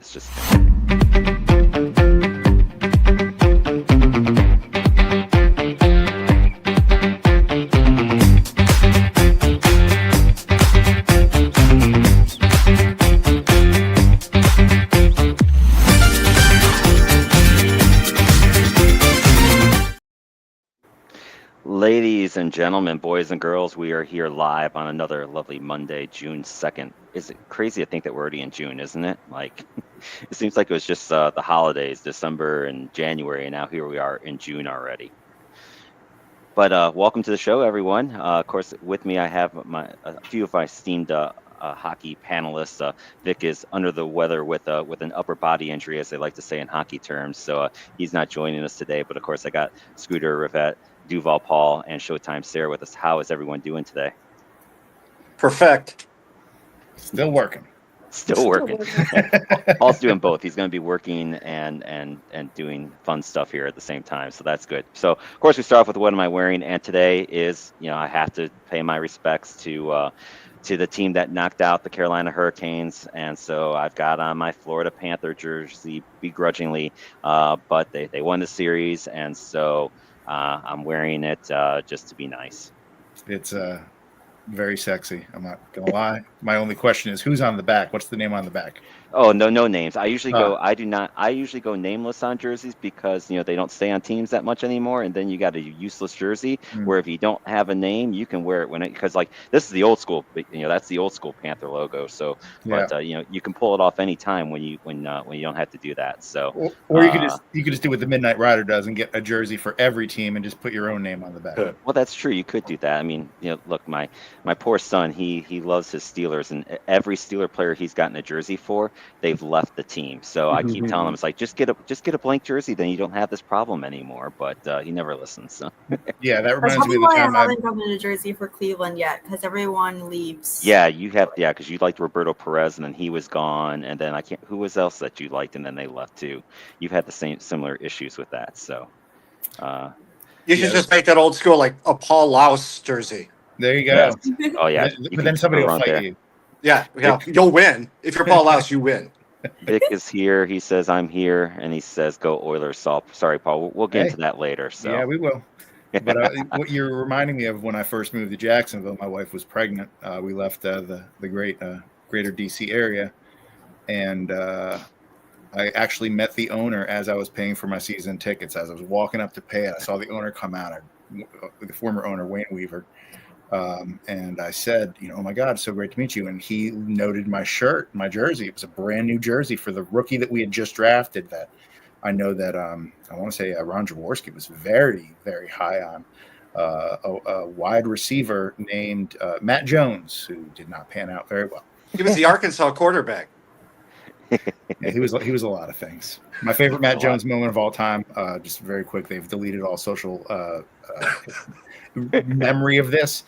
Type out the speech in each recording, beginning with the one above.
It's just. Ladies and gentlemen, boys and girls, we are here live on another lovely Monday, June 2nd. Is it crazy to think that we're already in June, isn't it? Like, it seems like it was just the holidays, December and January, and now here we are in June already. But welcome to the show, everyone. Of course, with me, I have a few of my esteemed hockey panelists. Vic is under the weather with an upper body injury, as they like to say in hockey terms, so he's not joining us today. But of course, I got Scooter, Rivette, Duval, Paul, and Showtime Sarah with us. How is everyone doing today? Perfect. Still working. Still working. Paul's doing both. He's going to be working and doing fun stuff here at the same time, so that's good. So, of course, we start off with what am I wearing, and today is, I have to pay my respects to the team that knocked out the Carolina Hurricanes, and so I've got on my Florida Panther jersey begrudgingly, but they won the series, and so I'm wearing it just to be nice. It's very sexy. I'm not gonna lie. My only question is, who's on the back? What's the name on the back? Oh, no names. I usually go nameless on jerseys because they don't stay on teams that much anymore, and then you got a useless jersey where if you don't have a name, you can wear it because like this is the old school, that's the old school Panther logo. So, yeah. But you can pull it off anytime when you don't have to do that. So, or you could just do what the Midnight Rider does and get a jersey for every team and just put your own name on the back. Well, that's true. You could do that. I mean, look, my poor son, he loves his Steelers, and every Steeler player he's gotten a jersey for, they've left the team. So I keep telling him, it's like, just get a blank jersey, then you don't have this problem anymore. But he never listens. So. Yeah, that reminds me of the time I haven't gotten a jersey for Cleveland yet because everyone leaves. Yeah, you have. Yeah, because you liked Roberto Perez, and then he was gone, and then who was else that you liked, and then they left too. You've had the similar issues with that. So you should just make that old school, like a Paul Laus jersey. There you go. Yes. Oh yeah, but then somebody will fight you. Yeah, you'll win. If you're Paul Laus, you win. Vic is here. He says, I'm here. And he says, go Oilers. Sorry, Paul. We'll get into that later. So. Yeah, we will. But what you're reminding me of when I first moved to Jacksonville, my wife was pregnant. We left the great greater DC area. And I actually met the owner as I was paying for my season tickets. As I was walking up to pay it, I saw the owner come out, the former owner, Wayne Weaver. And I said, oh my God, so great to meet you. And he noted my shirt, my jersey. It was a brand new jersey for the rookie that we had just drafted. That I know that I want to say Ron Jaworski was very, very high on. A wide receiver named Matt Jones, who did not pan out very well. He was the Arkansas quarterback. Yeah, he was a lot of things. My favorite Matt Jones moment of all time, just very quick, they've deleted all social memory of this.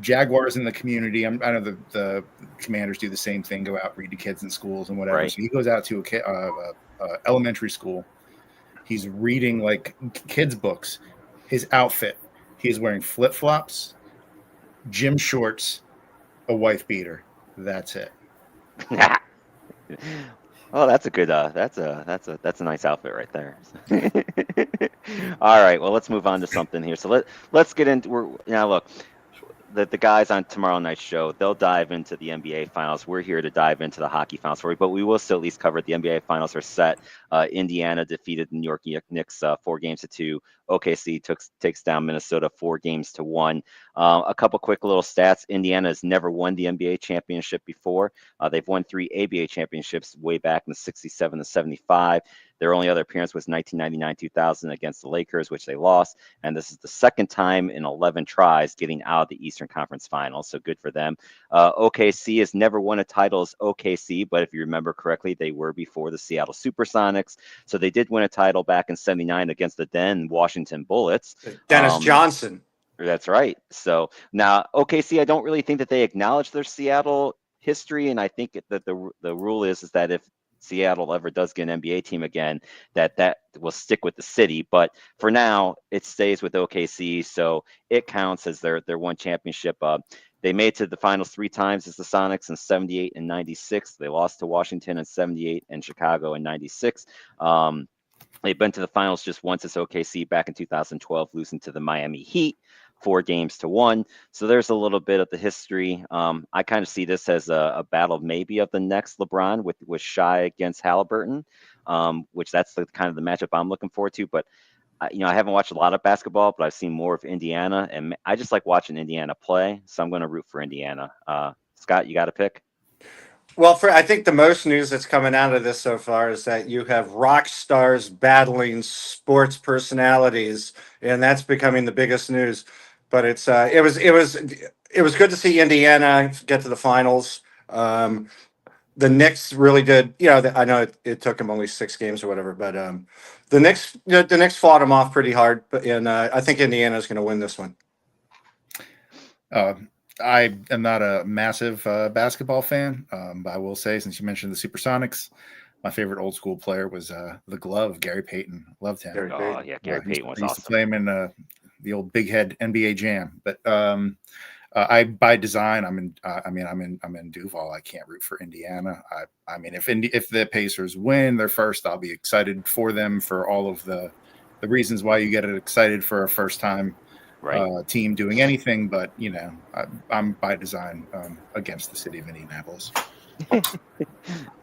Jaguars in the community. I know the Commanders do the same thing, go out, read to kids in schools and whatever. Right. So he goes out to a elementary school. He's reading like kids' books. His outfit, he's wearing flip-flops, gym shorts, a wife beater. That's it. Oh, that's a good. That's a nice outfit right there. All right, well, let's move on to something here. So let's get into. Look, the guys on tomorrow night's show, they'll dive into the NBA Finals. We're here to dive into the hockey finals for you, but we will still at least cover it. The NBA Finals are set. Indiana defeated the New York Knicks 4-2. OKC takes down Minnesota 4-1. A couple quick little stats. Indiana has never won the NBA championship before. They've won 3 ABA championships way back in the 67 to 75. Their only other appearance was 1999-2000 against the Lakers, which they lost. And this is the second time in 11 tries getting out of the Eastern Conference Finals. So good for them. OKC has never won a title as OKC, but if you remember correctly, they were before the Seattle Supersonics. So they did win a title back in 79 against the then Washington Bullets. Dennis Johnson. That's right. So now OKC, I don't really think that they acknowledge their Seattle history. And I think that the rule is that if Seattle ever does get an NBA team again, that will stick with the city. But for now, it stays with OKC, so it counts as their one championship. They made it to the finals 3 times as the Sonics in 78 and 96. They lost to Washington in 78 and Chicago in 96. They've been to the finals just once as OKC back in 2012, losing to the Miami Heat 4-1. So there's a little bit of the history. I kind of see this as a battle maybe of the next LeBron with Shai against Halliburton, which that's the kind of the matchup I'm looking forward to. But I haven't watched a lot of basketball, but I've seen more of Indiana, and I just like watching Indiana play. So I'm going to root for Indiana. Scott, you got a pick? Well, I think the most news that's coming out of this so far is that you have rock stars battling sports personalities, and that's becoming the biggest news. But it was good to see Indiana get to the finals. The Knicks really did. I know it took them only 6 games or whatever, but the Knicks fought them off pretty hard. And I think Indiana is going to win this one. I am not a massive basketball fan, but I will say, since you mentioned the Supersonics, my favorite old school player was the Glove, Gary Payton. Loved him. Gary Oh yeah, Gary Payton was I used awesome. to play him in the old Big Head NBA Jam. But I, by design, I'm in Duval. I can't root for Indiana. I mean, if the Pacers win their first, I'll be excited for them for all of the reasons why you get excited for a first time. Right. Team doing anything, but I'm by design against the city of Indianapolis.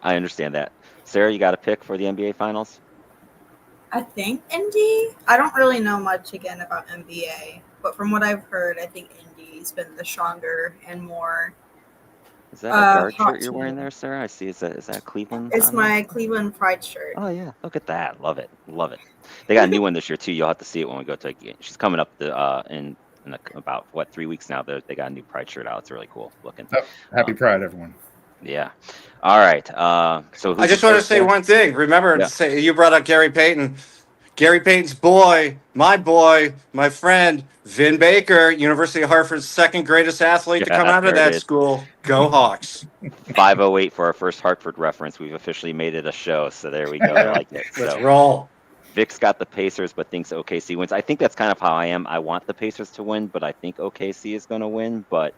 I understand that. Sarah, you got a pick for the NBA Finals? I think Indy. I don't really know much again about NBA, but from what I've heard, I think Indy's been the stronger and more. Is that a guard hot shirt you're team. wearing there, Sarah? I see. Is that Cleveland? It's on there? my Cleveland Pride shirt. Oh yeah, look at that. Love it. They got a new one this year too. You'll have to see it when we go to. She's coming up in about 3 weeks now. They got a new Pride shirt out. It's really cool looking. Oh, happy Pride, everyone. Yeah. All right. So I just want to say one thing. Remember, you brought up Gary Payton. Gary Payton's boy, my friend, Vin Baker, University of Hartford's second greatest athlete to come out of that school. Go Hawks. 508 for our first Hartford reference. We've officially made it a show. So there we go. I like it. Let's roll. Vic's got the Pacers, but thinks OKC wins. I think that's kind of how I am. I want the Pacers to win, but I think OKC is going to win. But,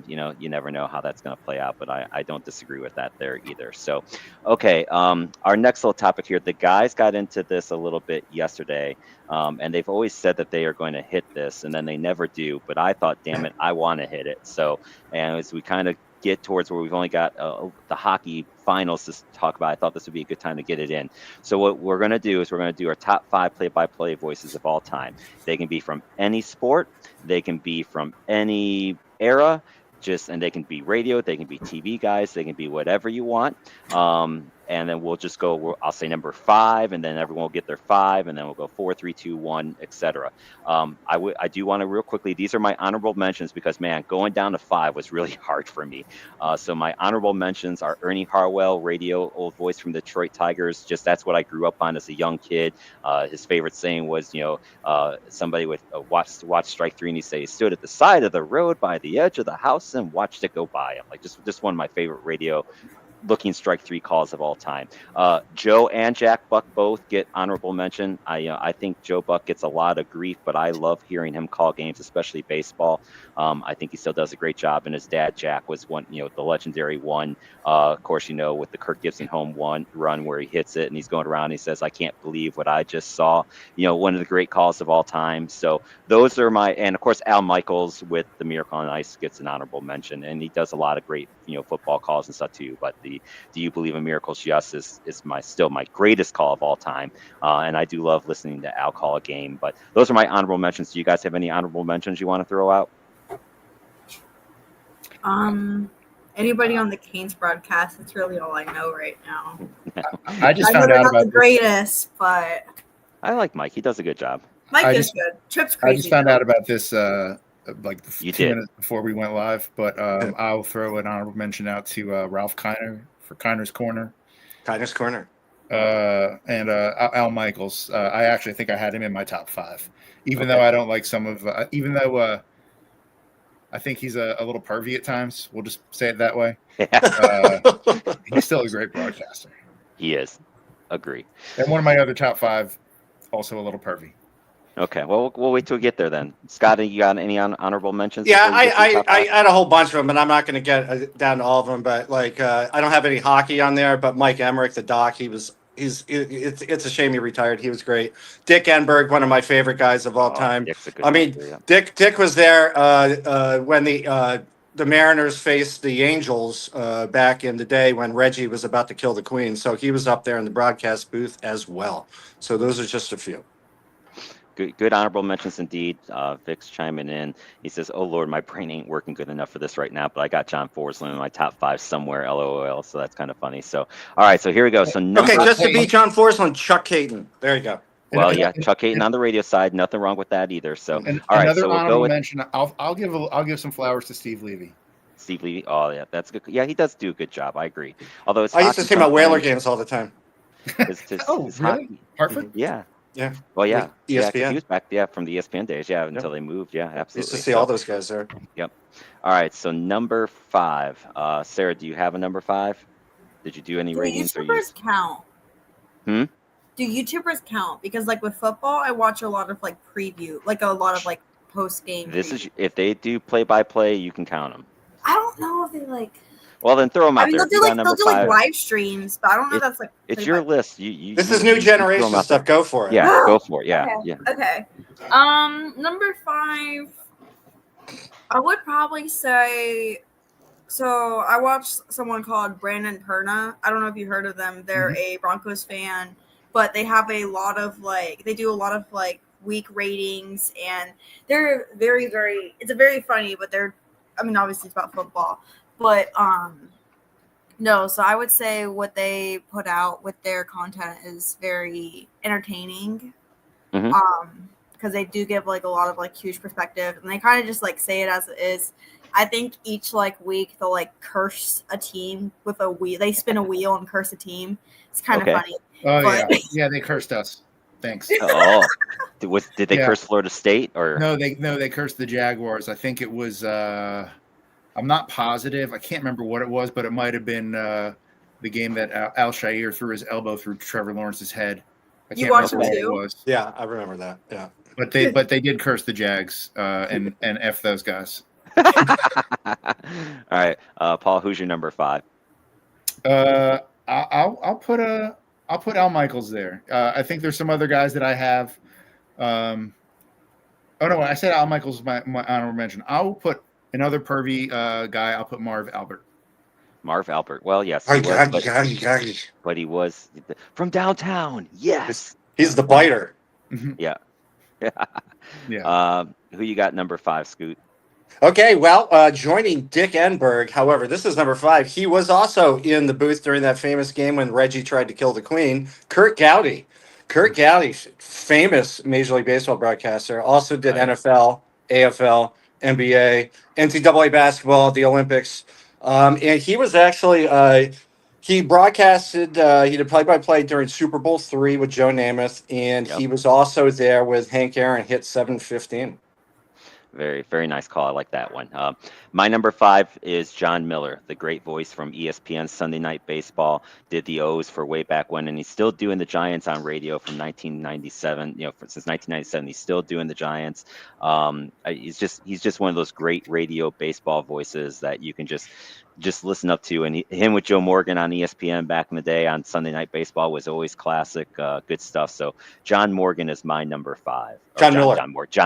you never know how that's going to play out. But I don't disagree with that there either. So, okay, our next little topic here. The guys got into this a little bit yesterday, and they've always said that they are going to hit this, and then they never do. But I thought, damn it, I want to hit it. So, and as we kind of get towards where we've only got the hockey finals to talk about, I thought this would be a good time to get it in. So what we're going to do is we're going to do our top 5 play-by-play voices of all time. They can be from any sport. They can be from any era. And they can be radio, they can be TV guys, they can be whatever you want. And then we'll just go, I'll say number 5, and then everyone will get their 5, and then we'll go 4, 3, 2, 1, etc. I do want to real quickly, these are my honorable mentions because, man, going down to 5 was really hard for me. So my honorable mentions are Ernie Harwell, radio, old voice from Detroit Tigers. Just that's what I grew up on as a young kid. His favorite saying was, somebody would watch strike 3, and he'd say, he stood at the side of the road by the edge of the house and watched it go by. I'm like, just one of my favorite radio looking strike 3 calls of all time. Joe and Jack Buck both get honorable mention. I think Joe Buck gets a lot of grief, but I love hearing him call games, especially baseball. I think he still does a great job. And his dad, Jack, was one, the legendary one. Of course, with the Kirk Gibson home run where he hits it and he's going around and he says, I can't believe what I just saw. One of the great calls of all time. So those are and of course, Al Michaels with the Miracle on Ice gets an honorable mention, and he does a lot of great, football calls and stuff too. But the Do You Believe in Miracles? Yes, is still my greatest call of all time. And I do love listening to Al call a game. But those are my honorable mentions. Do you guys have any honorable mentions you want to throw out? Anybody on the Canes broadcast? That's really all I know right now. I just found know out they're about not the greatest, but I like Mike. He does a good job. Mike is good. Trip's crazy. I just found out about this like You 2 did. minutes before we went live, but I'll throw an honorable mention out to Ralph Kiner for Kiner's Corner. Titus Corner. And Al Michaels. I actually think I had him in my top 5, even though I don't like some of. Even though I think he's a little pervy at times. We'll just say it that way. He's still a great broadcaster. He is. Agree. And one of my other top 5, also a little pervy. Okay, well, we'll wait till we get there then. Scotty, you got any honorable mentions? Yeah, before you get to your top I five? had a whole bunch of them, and I'm not going to get down to all of them. But like, I don't have any hockey on there. But Mike Emmerich, the doc, it's a shame he retired. He was great. Dick Enberg, one of my favorite guys of all Oh, time. Dick's a good I one mean, too. Yeah. Dick was there when the Mariners faced the Angels back in the day when Reggie was about to kill the Queen. So he was up there in the broadcast booth as well. So those are just a few. Good honorable mentions indeed. Vic's chiming in. He says, "Oh Lord, my brain ain't working good enough for this right now, but I got John Forsland in my top 5 somewhere." LOL. So that's kind of funny. So, all right. So here we go. So Okay, number. just to beat John Forsland, Chuck Caton. There you go. Well, yeah, Chuck Hayton on the radio side. Nothing wrong with that either. So, And all right. another So we'll go honorable with mention. I'll give some flowers to Steve Levy. Steve Levy. Oh yeah, that's good. Yeah, he does do a good job. I agree. Although it's I used to see him at Whaler games all the time. His Oh, really? hockey. Hartford? Yeah. Yeah. Well, yeah. Like Yeah, 'cause ESPN. he was back, from the ESPN days, until they moved. Yeah, Used absolutely. to see all those guys there. Yep. All right, so number 5. Sarah, do you have a number 5? Did you do any Do ratings or YouTubers count? Hmm? Do YouTubers count? Because like with football, I watch a lot of like preview, like a lot of like post game. This is if they do play-by-play, you can count them. I don't know if they like. Well, then throw them out I mean, there. they'll do like live streams, but I don't know if that's like. It's your list. This is new you throw 'em generation out stuff. there. Go for it. Yeah, go for it. Yeah, Okay. yeah. Okay. Number 5, I would probably say. So I watched someone called Brandon Perna. I don't know if you heard of them. They're a Broncos fan, but they have a lot of they do a lot of week ratings, and they're very, very. It's a very funny, but obviously it's about football, but no. So I would say what they put out with their content is very entertaining. Because they do give a lot of huge perspective, and they kind of just say it as it is. I think each week they'll curse a team with a wheel. They spin a wheel and curse a team. It's kind of funny. Oh but... yeah, they cursed us. Thanks. Oh, did they curse Florida State or no? They cursed the Jaguars. I think it was. I'm not positive. I can't remember what it was, but it might have been the game that Al Shair threw his elbow through Trevor Lawrence's head. I can't remember what it was. Yeah, I remember that. Yeah, but they did curse the Jags and F those guys. All right, Paul, who's your number 5? I'll put Al Michaels there. I think there's some other guys that I have. Oh no, I said Al Michaels is my honorable mention. I'll put another pervy guy. I'll put Marv Albert. Marv Albert. Well, yes, he was, but he was from downtown. Yes, he's the biter. Yeah. Yeah. Who you got number 5, Scoot? Okay, well, joining Dick Enberg, however, this is number 5. He was also in the booth during that famous game when Reggie tried to kill the Queen. Kurt Gowdy, famous Major League Baseball broadcaster, also did NFL, AFL, NBA, NCAA basketball, the Olympics. And he was actually, he broadcasted, he did play-by-play during Super Bowl III with Joe Namath, and he was also there with Hank Aaron, hit 715. Very, very nice call. I like that one. My number 5 is John Miller, the great voice from ESPN Sunday Night Baseball. Did the O's for way back when, and he's still doing the Giants on radio from 1997. Since 1997, he's still doing the Giants. He's just one of those great radio baseball voices that you can just listen up to. And him with Joe Morgan on ESPN back in the day on Sunday Night Baseball was always classic, good stuff. So John Morgan is my number 5. John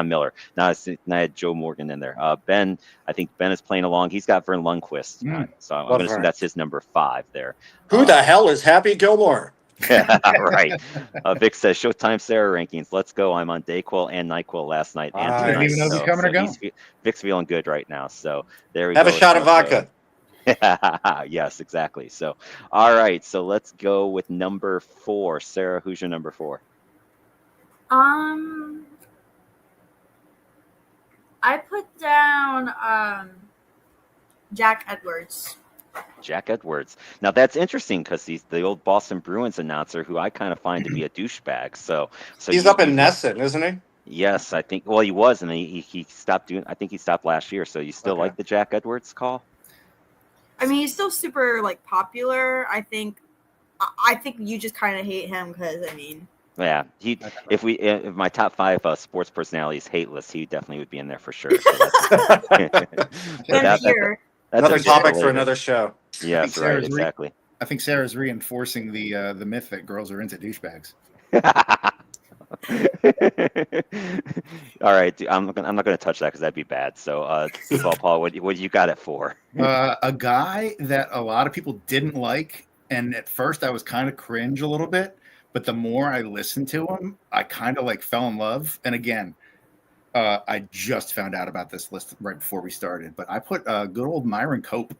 Miller. Now I had Joe Morgan in there. Ben, I think Ben is playing along. He's got Vern Lundquist. So I'm going to assume that's his number 5 there. Who the hell is Happy Gilmore? Right. Vic says Showtime Sarah rankings. Let's go. I'm on Dayquil and NyQuil last night. And I didn't even know if he's coming or going. Vic's feeling good right now. So there we go. Have a shot of vodka. Yes, exactly. So, all right. So let's go with number 4. Sarah, who's your number 4? I put down Jack Edwards. Jack Edwards. Now that's interesting because he's the old Boston Bruins announcer who I kind of find to be a douchebag. So he's up in Nesson, isn't he? Yes, I think. Well, he was, and he stopped doing. I think he stopped last year. So you still like the Jack Edwards call? I mean, he's still super popular. I think you just kind of hate him because Yeah, if my top 5 sports personalities hate list, he definitely would be in there for sure. So that's, but And here, that's Another a show topic for later. another show. Yes, right, Sarah's exactly. I think Sarah's reinforcing the myth that girls are into douchebags. All right, dude, I'm not gonna touch that because that'd be bad. So, Paul, what you got it for? A guy that a lot of people didn't like, and at first I was kind of cringe a little bit, but the more I listened to him, I kind of like fell in love. And again, I just found out about this list right before we started, but I put good old Myron Cope.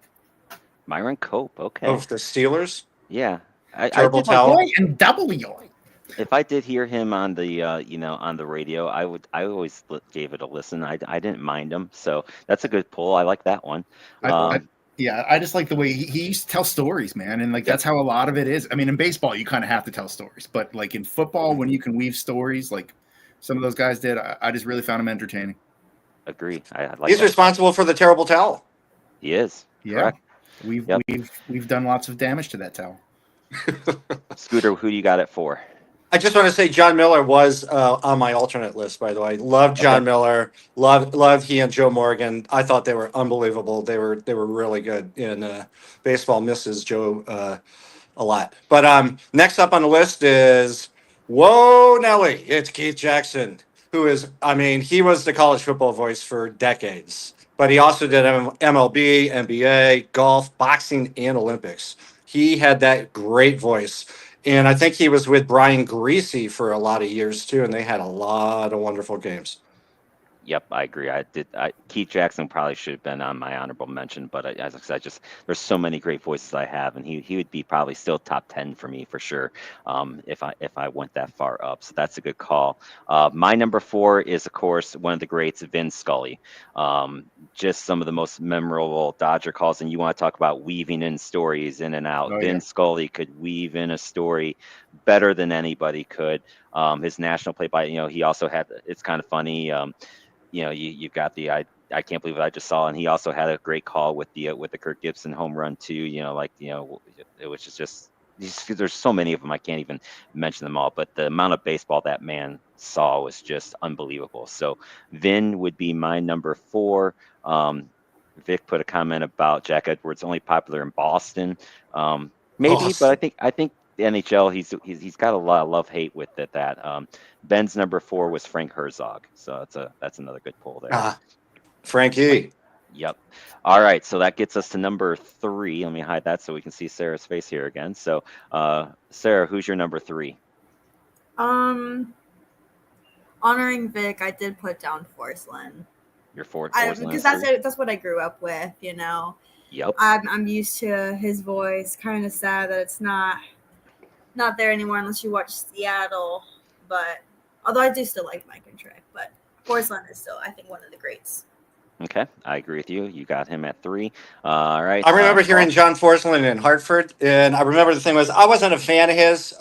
Myron Cope, okay. Oh, the Steelers? Yeah, I Terrible did like towel. And W. if I did hear him on the on the radio, I always gave it a listen. I didn't mind him, so that's a good pull. I like that one. I just like the way he used to tell stories, man, and like that's how a lot of it is. I mean, in baseball, you kind of have to tell stories, but like in football, when you can weave stories, like some of those guys did, I just really found him entertaining. Agree. I like. He's responsible for the terrible towel. He is. Yeah, correct. We've done lots of damage to that towel. Scooter, who do you got it for? I just want to say John Miller was on my alternate list, by the way. Loved John Miller. Loved he and Joe Morgan. I thought they were unbelievable. They were really good in baseball. Misses Joe a lot. But next up on the list is whoa Nelly. It's Keith Jackson, who is, I mean, he was the college football voice for decades. But he also did MLB, NBA, golf, boxing, and Olympics. He had that great voice. And I think he was with Brian Greasy for a lot of years too, and they had a lot of wonderful games. Yep, I agree. Keith Jackson probably should have been on my honorable mention, but as I said, there's so many great voices I have, and he would be probably still top 10 for me for sure if I went that far up. So that's a good call. My number 4 is of course one of the greats, Vin Scully. Just some of the most memorable Dodger calls, and you want to talk about weaving in stories in and out. Vin Scully could weave in a story better than anybody could. His national play-by, he also had. It's kind of funny. You've got the I can't believe what I just saw, and he also had a great call with the Kirk Gibson home run too. It was just there's so many of them I can't even mention them all, but the amount of baseball that man saw was just unbelievable. So Vin would be my number 4. Vic put a comment about Jack Edwards only popular in Boston, maybe, Boston. But I think the NHL he's got a lot of love-hate with it. That Ben's number 4 was Frank Herzog, so that's another good pull there. Frankie. Yep. All right, so that gets us to number 3. Let me hide that so we can see Sarah's face here again. So, Sarah, who's your number 3? Honoring Vic, I did put down Forrest Lynn. Your Forrest Lynn, because that's what I grew up with. Yep. I'm used to his voice. Kind of sad that it's not there anymore unless you watch Seattle. But although I do still like Mike and Trick, but Forrest Lynn is still, I think, one of the greats. Okay, I agree with you. You got him at 3. All right. I remember hearing John Forrest Lynn in Hartford, and I remember the thing was I wasn't a fan of his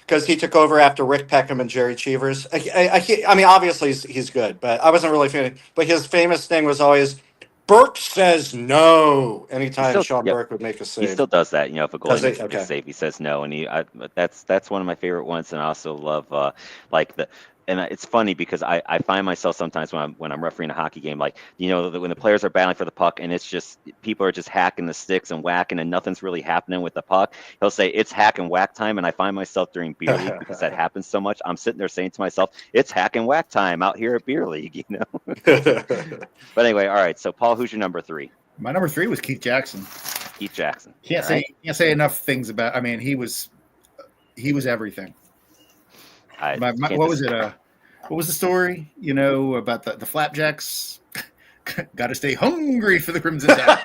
because he took over after Rick Peckham and Jerry Cheevers. I mean, obviously he's good, but I wasn't really a fan. But his famous thing was always, Burke says no. Anytime Sean Burke would make a save. He still does that. If a goalie makes a save, he says no. And that's one of my favorite ones. And I also love and it's funny because I find myself sometimes when I'm refereeing a hockey game, when the players are battling for the puck and it's just people are just hacking the sticks and whacking and nothing's really happening with the puck. He'll say it's hack and whack time, and I find myself during beer league because that happens so much. I'm sitting there saying to myself, it's hack and whack time out here at beer league, But anyway, all right. So Paul, who's your number 3? My number 3 was Keith Jackson. Keith Jackson. Can't say enough things about. I mean, he was everything. What was it? What was the story? About the Flapjacks? Got to stay hungry for the Crimson Tide.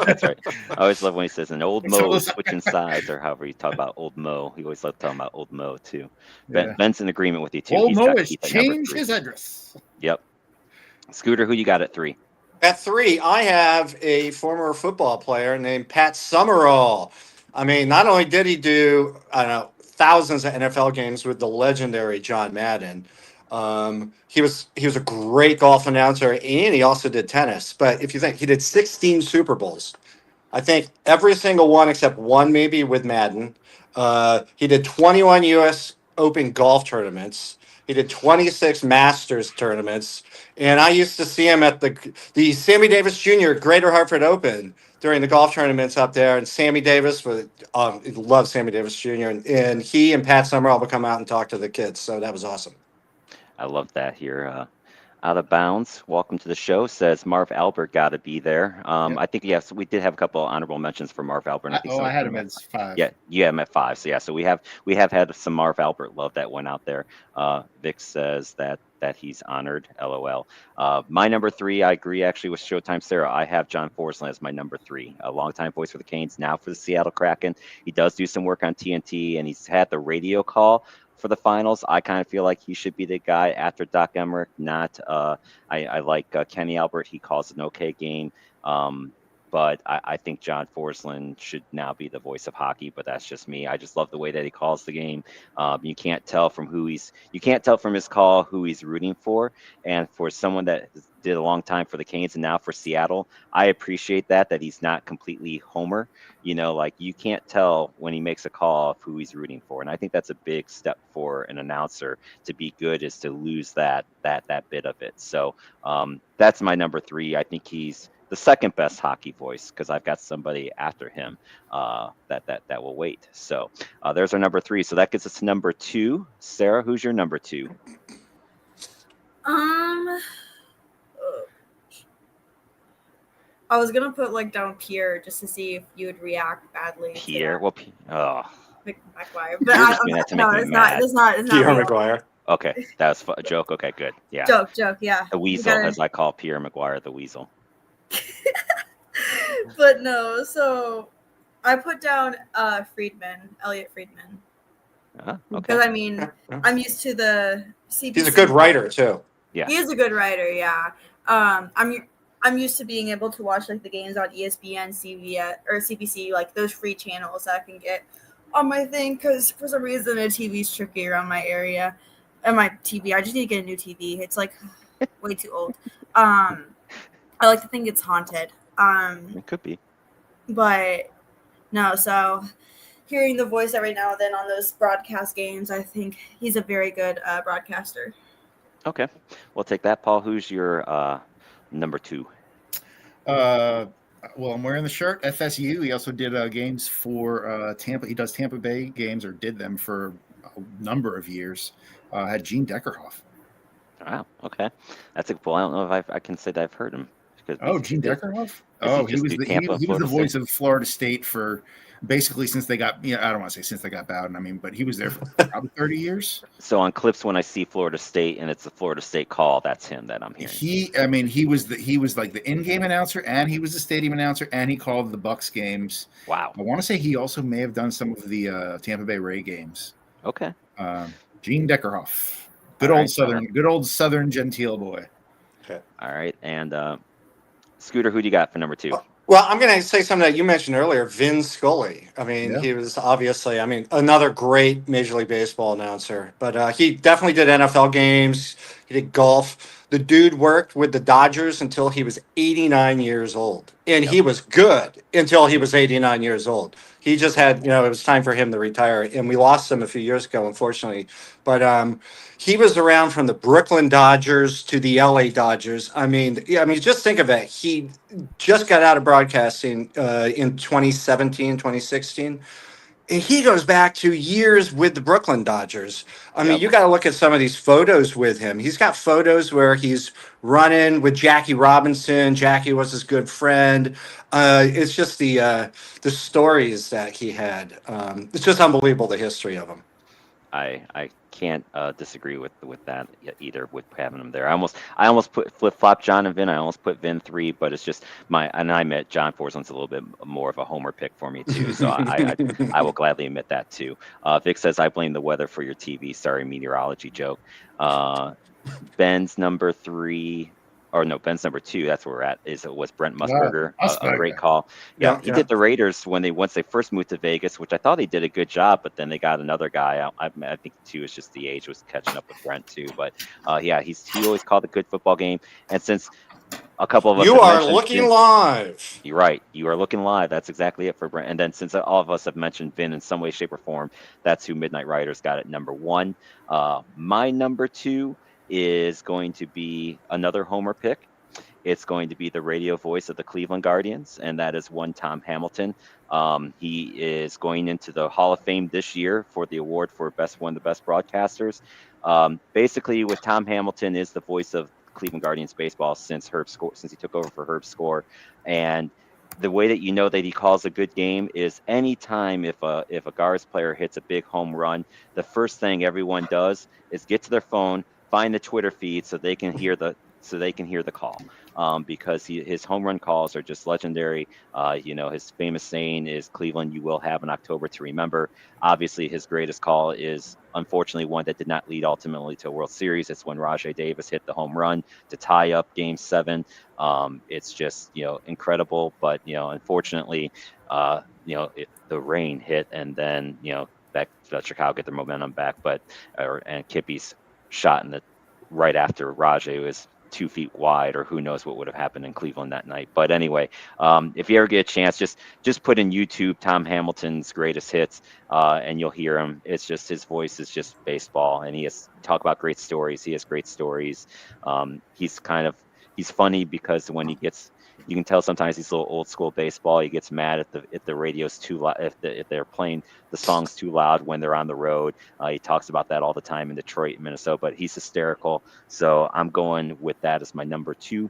That's right. I always love when he says an old Mo switching sides, or however you talk about old Mo. He always loved talking about old Mo too. Ben's in agreement with you too. Old Mo has changed his address. Yep. Scooter, who you got at 3? At 3, I have a former football player named Pat Summerall. I mean, not only did he do, thousands of NFL games with the legendary John Madden, he was a great golf announcer, and he also did tennis. But if you think, he did 16 Super Bowls. I think every single one except one maybe with Madden. He did 21 U.S. Open golf tournaments. He did 26 Masters tournaments, and I used to see him at the Sammy Davis Jr. Greater Hartford Open during the golf tournaments up there. And Sammy Davis loved Sammy Davis Jr. And he and Pat Summerall would come out and talk to the kids. So that was awesome. I love that here. Out of bounds. Welcome to the show. Says Marv Albert got to be there. Yep. I think yes, we did have a couple of honorable mentions for Marv Albert. I had him as 5. Yeah, you had him at 5. So yeah, so we have had some Marv Albert love that went out there. Vic says that he's honored. LOL. My number 3, I agree actually with Showtime Sarah. I have John Forsland as my number 3. A longtime voice for the Canes, now for the Seattle Kraken. He does do some work on TNT, and he's had the radio call for the finals. I kind of feel like he should be the guy after Doc Emmerich, not I like Kenny Albert. He calls an okay game. But I think John Forsland should now be the voice of hockey, but that's just me. I just love the way that he calls the game. You can't tell from his call who he's rooting for. And for someone that did a long time for the Canes and now for Seattle, I appreciate that he's not completely Homer. Like you can't tell when he makes a call of who he's rooting for. And I think that's a big step for an announcer to be good, is to lose that bit of it. So that's my number 3. I think he's the second best hockey voice, because I've got somebody after him that will wait. So there's our number 3. So that gets us to number 2. Sarah, who's your number 2? I was gonna put down Pierre just to see if you would react badly. Pierre? Well, McGuire. But it's not. Pierre real. McGuire. Okay, that was a joke. Okay, good. Yeah. Joke. Yeah. The weasel, as I call Pierre McGuire, the weasel. But no, so I put down Elliot Friedman. Okay. Because I'm used to the CBC. He's a good writer too. Yeah. He is a good writer, yeah. I'm used to being able to watch the games on ESPN, CBC, those free channels that I can get on my thing, because for some reason the TV's tricky around my area. And my TV, I just need to get a new TV. It's way too old. I like to think it's haunted. It could be. But no, so hearing the voice every now and then on those broadcast games, I think he's a very good broadcaster. Okay. We'll take that. Paul, who's your number 2? Well, I'm wearing the shirt, FSU. He also did games for Tampa. He does Tampa Bay games, or did them for a number of years. Had Gene Deckerhoff. Wow. Okay. That's a well. I don't know if I can say that I've heard him. Gene Deckerhoff. He was the voice of Florida State for basically since they got. I don't want to say since they got Bowden. But he was there for probably 30 years. So on clips, when I see Florida State and it's a Florida State call, that's him that I'm hearing. He was like the in-game announcer, and he was the stadium announcer, and he called the Bucks games. Wow. I want to say he also may have done some of the Tampa Bay Ray games. Okay. Gene Deckerhoff, good old Southern genteel boy. Okay. All right, and Scooter, who do you got for number 2? Well, I'm going to say something that you mentioned earlier, Vin Scully. He was obviously, another great Major League Baseball announcer. But he definitely did NFL games. He did golf. The dude worked with the Dodgers until he was 89 years old. And he was good until he was 89 years old. He just had, it was time for him to retire. And we lost him a few years ago, unfortunately. But he was around from the Brooklyn Dodgers to the LA Dodgers. Just think of it. He just got out of broadcasting in 2017, 2016. And he goes back to years with the Brooklyn Dodgers. You got to look at some of these photos with him. He's got photos where he's running with Jackie Robinson. Jackie was his good friend. It's just the stories that he had. It's just unbelievable, the history of him. I can't disagree with that either, with having him there. I almost put flip-flop John and Vin. I almost put Vin 3, but it's just I admit John Forsland's a little bit more of a homer pick for me too. So I will gladly admit that too. Vic says, I blame the weather for your TV. Sorry, meteorology joke. Ben's number 3. Or no, Ben's number 2. That's where we're at. Was Brent Musburger, a great call. Yeah, he did the Raiders once they first moved to Vegas, which I thought they did a good job. But then they got another guy. I think too, it's just the age was catching up with Brent too. But he always called a good football game. And since a couple of us You have are mentioned looking Vin. live. You're right. You are looking live. That's exactly it for Brent. And then since all of us have mentioned Vin in some way, shape, or form, that's who Midnight Riders got at number 1. My number 2 is going to be another homer pick. It's going to be the radio voice of the Cleveland Guardians, and that is one Tom Hamilton. He is going into the Hall of Fame this year for the award for one of the best broadcasters. Basically, with Tom Hamilton is the voice of Cleveland Guardians baseball since he took over for Herb Score, and the way that you know that he calls a good game is anytime if a Guards player hits a big home run, the first thing everyone does is get to their phone, find the Twitter feed so they can hear the call, because his home run calls are just legendary. His famous saying is "Cleveland, you will have an October to remember." Obviously, his greatest call is unfortunately one that did not lead ultimately to a World Series. It's when Rajai Davis hit the home run to tie up Game 7. It's just incredible, but unfortunately, the rain hit, and then that Chicago get their momentum back, and Kippy's shot in the right after Rajai was 2 feet wide, or who knows what would have happened in Cleveland that night. But anyway, if you ever get a chance, just put in YouTube Tom Hamilton's greatest hits, and you'll hear him. It's just his voice is just baseball, and talk about great stories. He has great stories. He's funny because when you can tell sometimes he's a little old school baseball. He gets mad if the radio's too loud, if they're playing the songs too loud when they're on the road. He talks about that all the time in Detroit and Minnesota, but he's hysterical. So I'm going with that as my number 2.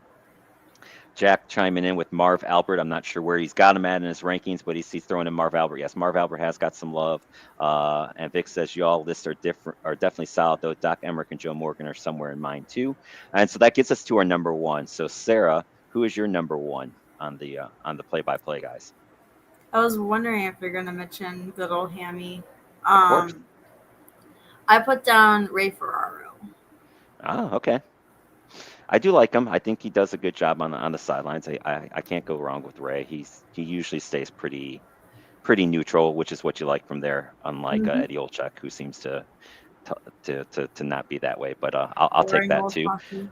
Jack chiming in with Marv Albert. I'm not sure where he's got him at in his rankings, but he's throwing in Marv Albert. Yes, Marv Albert has got some love. And Vic says y'all lists are definitely solid, though Doc Emmerich and Joe Morgan are somewhere in mine too. And so that gets us to our number 1. So Sarah, who is your number 1 on the play-by-play guys? I was wondering if you're gonna mention good old Hammy. Of course. I put down Ray Ferraro. Oh, okay. I do like him. I think he does a good job on the sidelines. I can't go wrong with Ray. He usually stays pretty neutral, which is what you like from there. Unlike Eddie Olczyk, who seems to not be that way. But I'll take that too. Hockey.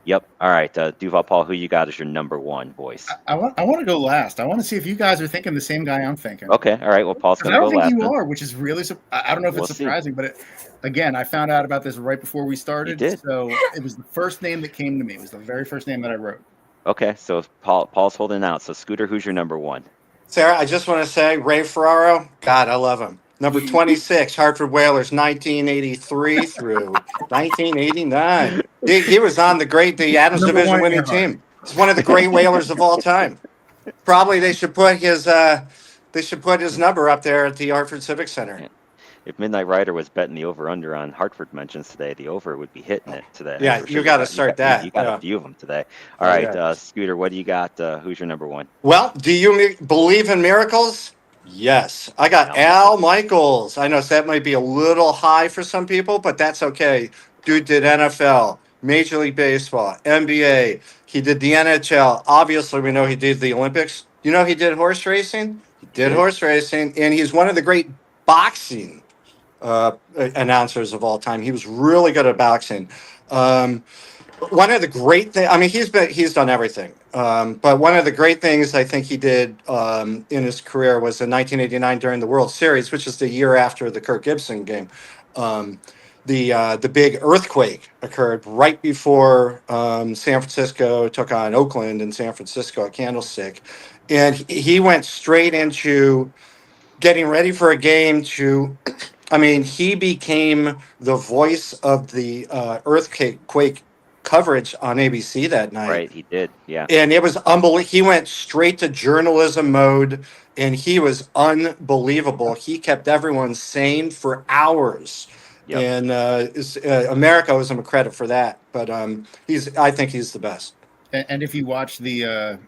Yep. All right, Duval Paul, who you got as your number 1 voice? I want to go last. I want to see if you guys are thinking the same guy I'm thinking. Okay. All right. Well, Paul's going to go last. I don't think you then. are, which is really. I don't know if it's surprising, but again, I found out about this right before we started. You did. So it was the first name that came to me. It was the very first name that I wrote. Okay. So Paul's holding out. So Scooter, who's your number 1? Sarah, I just want to say Ray Ferraro, God, I love him. Number 26, Hartford Whalers, 1983 through 1989. He was on the Adams Number Division 1 winning Earhart. team. He's one of the great Whalers of all time. Probably they should put his number up there at the Hartford Civic Center. If Midnight Rider was betting the over/under on Hartford mentions today, the over would be hitting it today. Yeah, you got to start that. You got a few of them today. All right, Scooter, what do you got? Who's your number 1? Well, do you believe in miracles? Yes. I got Al Michaels. I know that might be a little high for some people, but that's okay. Dude did NFL, Major League Baseball, NBA. He did the NHL. Obviously, we know he did the Olympics. You know he did horse racing? He did horse racing, and he's one of the great boxing announcers of all time. He was really good at boxing. One of the great things, I mean, he's done everything. But one of the great things I think he did in his career was in 1989 during the World Series, which is the year after the Kirk Gibson game. The big earthquake occurred right before San Francisco took on Oakland in San Francisco at Candlestick. And he went straight into getting ready for a game he became the voice of the earthquake coverage on ABC that night. Right, he did, yeah. And it was unbelievable. He went straight to journalism mode, and he was unbelievable. He kept everyone sane for hours. Yep. And America owes him a credit for that. But I think he's the best. And if you watch the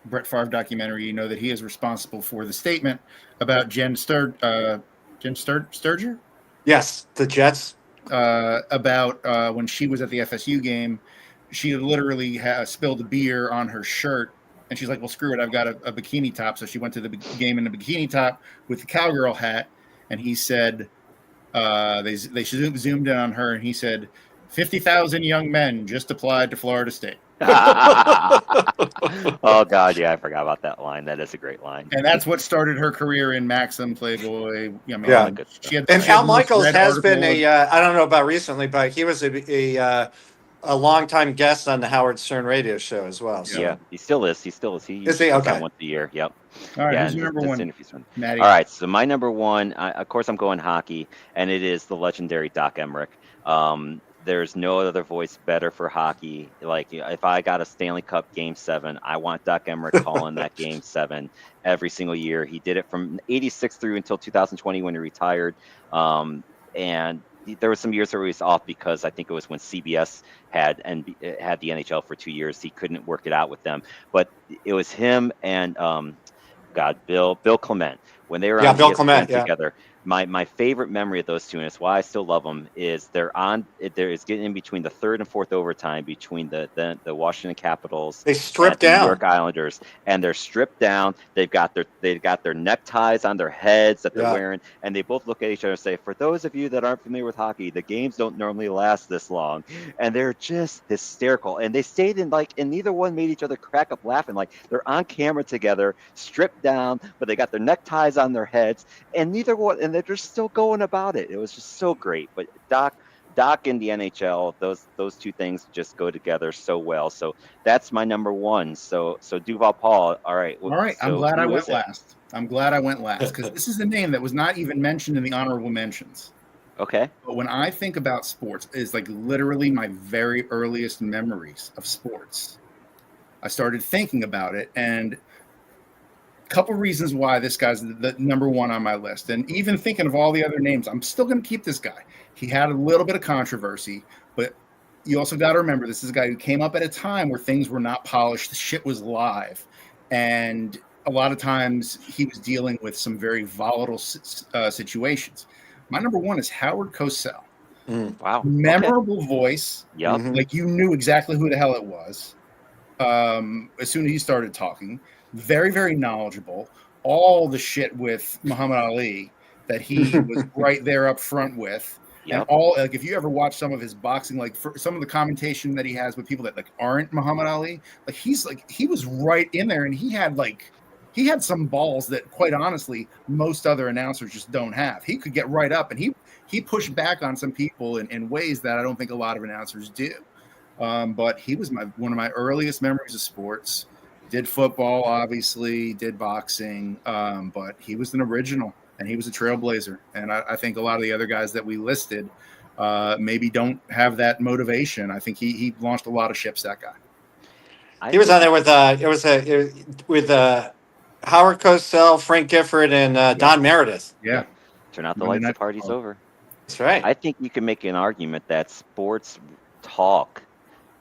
Brett Favre documentary, you know that he is responsible for the statement about Jen Sturger? Yes, the Jets. About when she was at the FSU game, she literally spilled a beer on her shirt, and she's like, well, screw it, I've got a bikini top. So she went to the game in the bikini top with the cowgirl hat, and he said, they zoomed in on her, and he said, 50,000 young men just applied to Florida State. Oh God, yeah, I forgot about that line. That is a great line. And that's what started her career in Maxim, Playboy. I mean, Yeah. Good stuff. she had And she had Al the most Michaels read has been article. I don't know about recently, but he was a longtime guest on the Howard Stern radio show as well. So. Yeah, he still is. He still is. He Is he? comes out Okay. once a year. Yep. All right, Yeah, who's and your number just one, interviews from. Matty? All right, so my number one, of course, I'm going hockey, and it is the legendary Doc Emmerich. There's no other voice better for hockey. Like, if I got a Stanley Cup Game 7, I want Doc Emmerich calling that Game 7 every single year. He did it from '86 through until 2020 when he retired. And there were some years where he was off because I think it was when CBS had the NHL for 2 years. He couldn't work it out with them. But it was him and Bill Clement when they were on Bill ESPN Clement, yeah. together. My favorite memory of those two, and it's why I still love them, is there is getting in between the third and fourth overtime between the Washington Capitals. They stripped and the down. New York Islanders, and they're stripped down. They've got their neckties on their heads that they're wearing, and they both look at each other and say, "For those of you that aren't familiar with hockey, the games don't normally last this long," and they're just hysterical. And they stayed and neither one made each other crack up laughing. Like, they're on camera together, stripped down, but they got their neckties on their heads, and neither one, and they're just still going about it. It was just so great. But Doc in the NHL, those two things just go together so well. So that's my number one. So Duval Paul. All right. All right. So I'm glad I who went is it? last. I'm glad I went last because this is a name that was not even mentioned in the honorable mentions. Okay. But when I think about sports, it's like literally my very earliest memories of sports. I started thinking about it, and a couple reasons why this guy's the number one on my list. And even thinking of all the other names, I'm still going to keep this guy. He had a little bit of controversy, but you also got to remember this is a guy who came up at a time where things were not polished. The shit was live. And a lot of times he was dealing with some very volatile situations. My number one is Howard Cosell. Wow. Memorable voice. Yep. Like, you knew exactly who the hell it was as soon as he started talking. Very, very knowledgeable. All the shit with Muhammad Ali that he was right there up front with. Yep. And all, like, if you ever watch some of his boxing, like for some of the commentation that he has with people that like aren't Muhammad Ali, like he was right in there, and he had some balls that, quite honestly, most other announcers just don't have. He could get right up, and he pushed back on some people in ways that I don't think a lot of announcers do. But he was one of my earliest memories of sports. Did football, obviously, did boxing, but he was an original, and he was a trailblazer. And I think a lot of the other guys that we listed maybe don't have that motivation. I think he launched a lot of ships, that guy. He was on there with Howard Cosell, Frank Gifford, and Don Meredith. Yeah. Turn out the lights, the party's over. That's right. I think you can make an argument that sports talk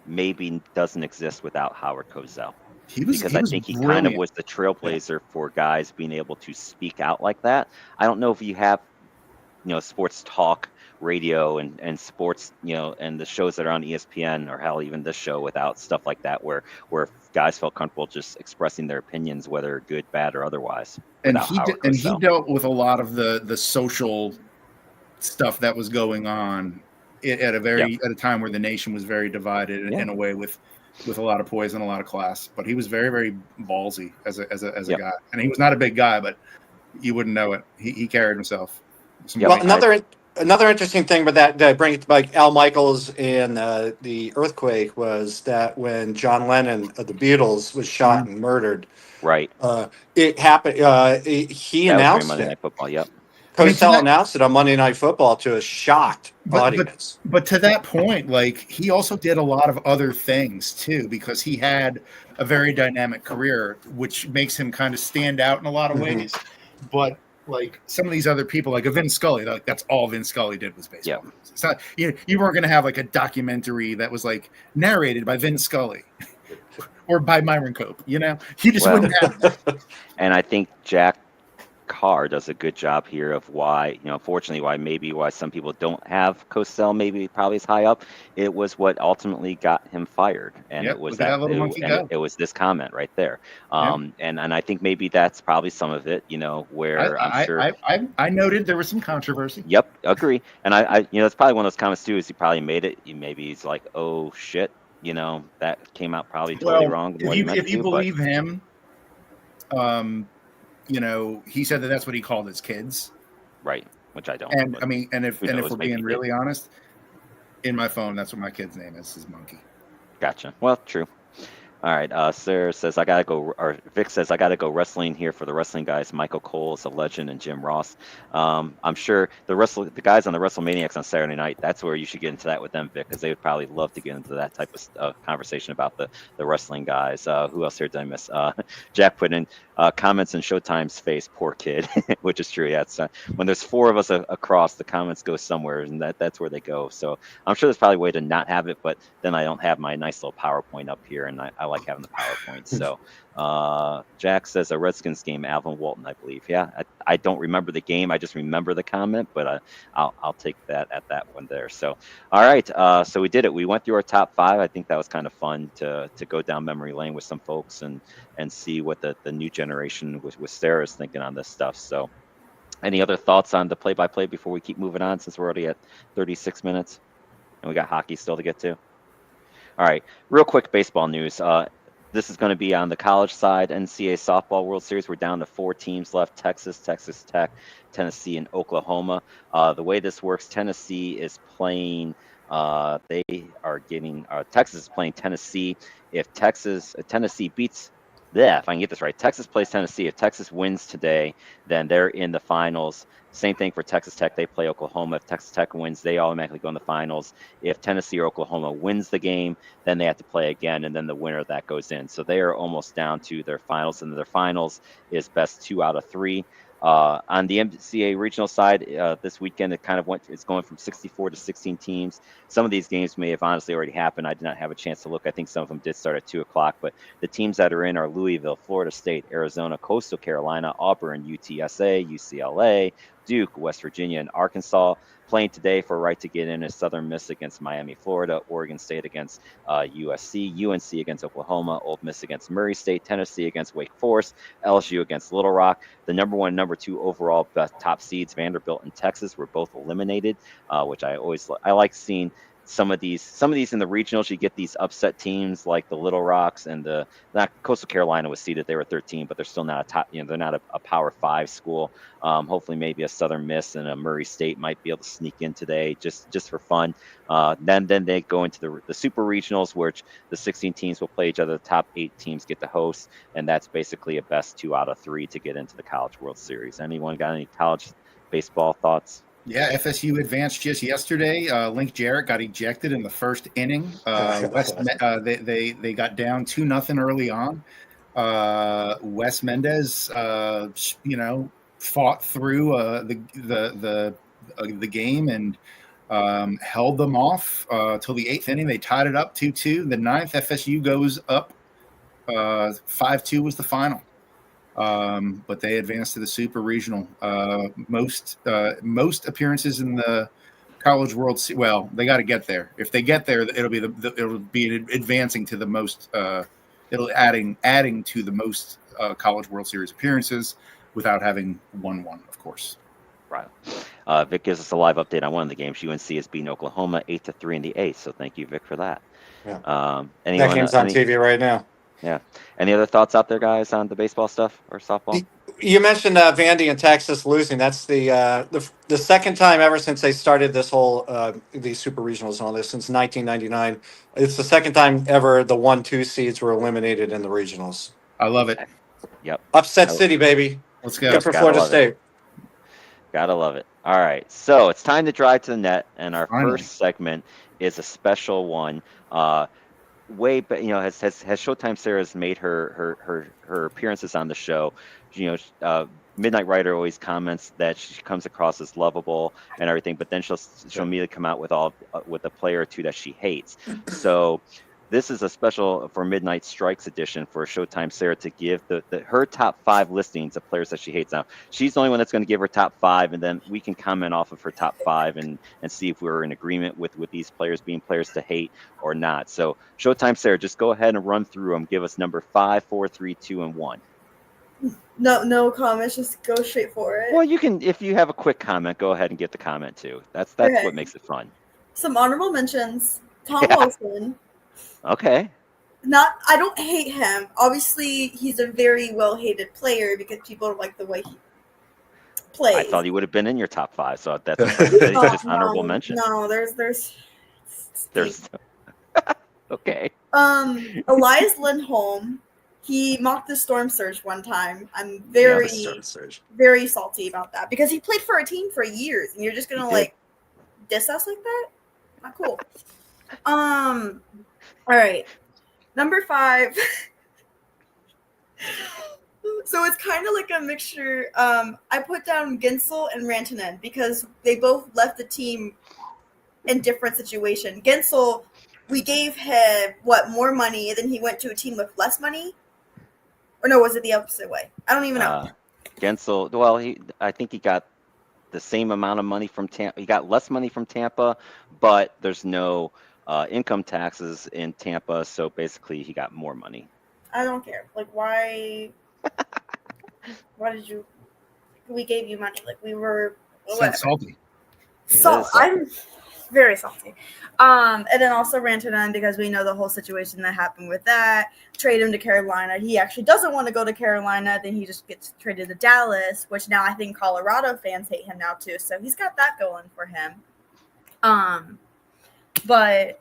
maybe doesn't exist without Howard Cosell. I think he kind of was the trailblazer for guys being able to speak out like that. I don't know if you have, sports talk radio and sports, and the shows that are on ESPN, or hell, even this show, without stuff like that, where guys felt comfortable just expressing their opinions, whether good, bad, or otherwise. And he dealt with a lot of the social stuff that was going on at a time where the nation was very divided in a way with a lot of poise and a lot of class. But he was very, very ballsy as a guy, and he was not a big guy, but you wouldn't know it. He carried himself. Well, another interesting thing with that bring it to like Al Michaels and the earthquake was that when John Lennon of the Beatles was shot and murdered, right? It happened. He announced Monday it. Night Football. Yep. Cosell announced it on Monday Night Football to a shocked audience. But to that point, like, he also did a lot of other things too, because he had a very dynamic career, which makes him kind of stand out in a lot of ways. But like some of these other people, like a Vin Scully, like that's all Vin Scully did was baseball. Yeah. It's not, you weren't going to have like a documentary that was like narrated by Vin Scully or by Myron Cope. You just wouldn't have that. And I think Jack Carr does a good job here of why, fortunately, why some people don't have Cosell probably as high up. It was what ultimately got him fired, and it was it was this comment right there. And I think maybe that's probably some of it, where I'm sure I noted there was some controversy. Yep, agree. And I it's probably one of those comments too. Is he probably made it? Maybe he's like, oh shit, you know, that came out probably totally wrong. If you believe him, you know, he said that that's what he called his kids. Right, which I don't. And I mean, and if we're being really did. honest, in my phone, that's what my kid's name is Monkey. Gotcha. Well, true. All right. Sarah says I gotta go, or Vic says I gotta go wrestling here for the wrestling guys. Michael Cole is a legend, and Jim Ross. I'm sure the guys on the WrestleManiacs on Saturday night. That's where you should get into that with them, Vic, because they would probably love to get into that type of conversation about the wrestling guys. Who else here did I miss? Jack put in comments in Showtime's face. Poor kid, which is true. Yeah, it's, when there's four of us across, the comments go somewhere, and that's where they go. So I'm sure there's probably a way to not have it, but then I don't have my nice little PowerPoint up here, and I like having the PowerPoint. So Jack says a Redskins game, Alvin Walton, I believe. Yeah, I don't remember the game. I just remember the comment, but I'll take that at that one there. So all right, so we did it. We went through our top 5. I think that was kind of fun to go down memory lane with some folks and see what the new generation with Sarah's thinking on this stuff. So any other thoughts on the play-by-play before we keep moving on, since we're already at 36 minutes and we got hockey still to get to? All right, real quick baseball news. This is going to be on the college side. NCAA Softball World Series. We're down to 4 teams left: Texas, Texas Tech, Tennessee, and Oklahoma. The way this works, Tennessee is playing. They are getting. Texas is playing Tennessee. If Tennessee beats. Yeah, if I can get this right, Texas plays Tennessee. If Texas wins today, then they're in the finals. Same thing for Texas Tech. They play Oklahoma. If Texas Tech wins, they automatically go in the finals. If Tennessee or Oklahoma wins the game, then they have to play again, and then the winner of that goes in. So they are almost down to their finals, and their finals is best 2 out of 3. On the NCAA regional side, this weekend it's going from 64 to 16 teams. Some of these games may have honestly already happened. I did not have a chance to look. I think some of them did start at 2 o'clock, but the teams that are in are Louisville, Florida State, Arizona, Coastal Carolina, Auburn, UTSA, UCLA, Duke, West Virginia, and Arkansas. Playing today for a right to get in is Southern Miss against Miami, Florida, Oregon State against USC, UNC against Oklahoma, Ole Miss against Murray State, Tennessee against Wake Forest, LSU against Little Rock. The number 1, number 2 overall best top seeds, Vanderbilt and Texas, were both eliminated, which I like seeing. Some of these in the regionals, you get these upset teams like the Little Rocks and Coastal Carolina was seeded. They were 13, but they're still not a top. They're not a Power 5 school. Hopefully, maybe a Southern Miss and a Murray State might be able to sneak in today, just for fun. Then they go into the super regionals, which the 16 teams will play each other. The top 8 teams get to host, and that's basically a best 2 out of 3 to get into the College World Series. Anyone got any college baseball thoughts? Yeah, FSU advanced just yesterday. Link Jarrett got ejected in the first inning. They got down 2-0 early on. Wes Mendez, fought through the game and held them off till the 8th inning. They tied it up 2-2. The 9th, FSU goes up 5-2 was the final. But they advanced to the super regional. Most appearances in the College World Series. Well, they got to get there. If they get there, it'll be advancing to the most. Adding to the most College World Series appearances without having won one, of course. Right. Vic gives us a live update on one of the games. UNC is beating Oklahoma 8-3 in the 8th. So thank you, Vic, for that. Yeah. That game's on TV right now. Yeah. Any other thoughts out there, guys, on the baseball stuff or softball? You mentioned Vandy and Texas losing. That's the second time ever since they started this whole these super regionals and all this since 1999. It's the second time ever the 1-2 seeds were eliminated in the regionals. I love it. Yep. Upset city, baby. Let's go. Good for Florida State. Gotta love it. All right, so it's time to drive to the net, and our Finally. first segment is a special one. Has Showtime Sarah's made her appearances on the show. Midnight Rider always comments that she comes across as lovable and everything, but then she'll immediately come out with a player or two that she hates. So this is a special for Midnight Strikes edition for Showtime Sarah to give her top 5 listings of players that she hates. Now, she's the only one that's going to give her top 5, and then we can comment off of her top 5 and see if we're in agreement with these players being players to hate or not. So Showtime Sarah, just go ahead and run through them. Give us number 5, 4, 3, 2, and 1. No comments. Just go straight for it. Well, you can, if you have a quick comment, go ahead and get the comment too. That's Okay. what makes it fun. Some honorable mentions. Tom Wilson, Okay. I don't hate him. Obviously, he's a very well-hated player because people don't like the way he plays. I thought he would have been in your top 5, so that's impressive. He's just honorable mention. No, there's There's okay. Elias Lindholm, he mocked the Storm Surge one time. I'm very very salty about that because he played for a team for years and you're just gonna like diss us like that? Not cool. All right. Number 5. So it's kind of like a mixture. I put down Gensel and Rantanen because they both left the team in different situation. Gensel, we gave him more money, and then he went to a team with less money, or no? Was it the opposite way? I don't even know. Gensel, well, I think he got the same amount of money from Tampa. He got less money from Tampa, but there's no income taxes in Tampa, so basically he got more money. I don't care. Like, why? Why did you? We gave you money. Like, we were. Sounds salty. So I'm very salty. And then also Rantanen because we know the whole situation that happened with that. Trade him to Carolina. He actually doesn't want to go to Carolina. Then he just gets traded to Dallas, which now I think Colorado fans hate him now too. So he's got that going for him. But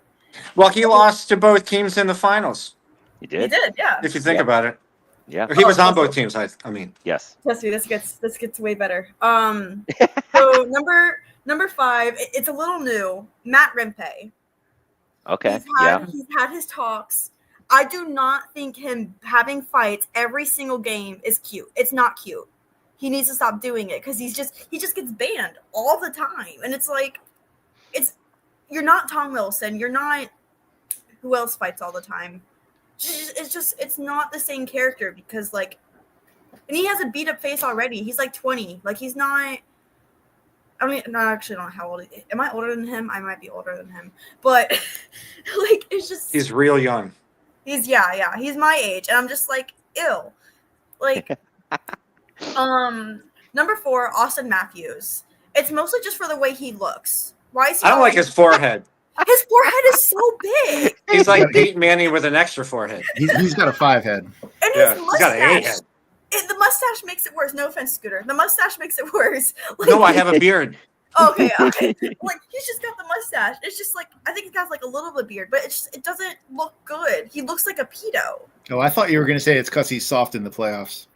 he lost to both teams in the finals. He did, yeah. If you think about it, yeah. Or he was on both teams. I mean, yes. Trust me, this gets way better. So number 5, it's a little new. Matt Rimpe. Okay. He's had his talks. I do not think him having fights every single game is cute. It's not cute. He needs to stop doing it because he just gets banned all the time, and it's like, you're not Tom Wilson. You're not who else fights all the time. It's not the same character because and he has a beat up face already. He's like 20. Like he's not. I mean, no, I actually don't know how old. Am I older than him? I might be older than him, but it's just. He's real young. He's he's my age, and I'm just like, ew. Number 4, Austin Matthews. It's mostly just for the way he looks. Why is he? I don't like his forehead. His forehead is so big. He's like Peyton Manning with an extra forehead. He's got a 5 head. And his mustache. He's got an 8 head. The mustache makes it worse. No offense, Scooter. The mustache makes it worse. No, I have a beard. Okay. He's just got the mustache. It's just I think he got a little bit of beard, but it doesn't look good. He looks like a pedo. Oh, I thought you were going to say it's because he's soft in the playoffs.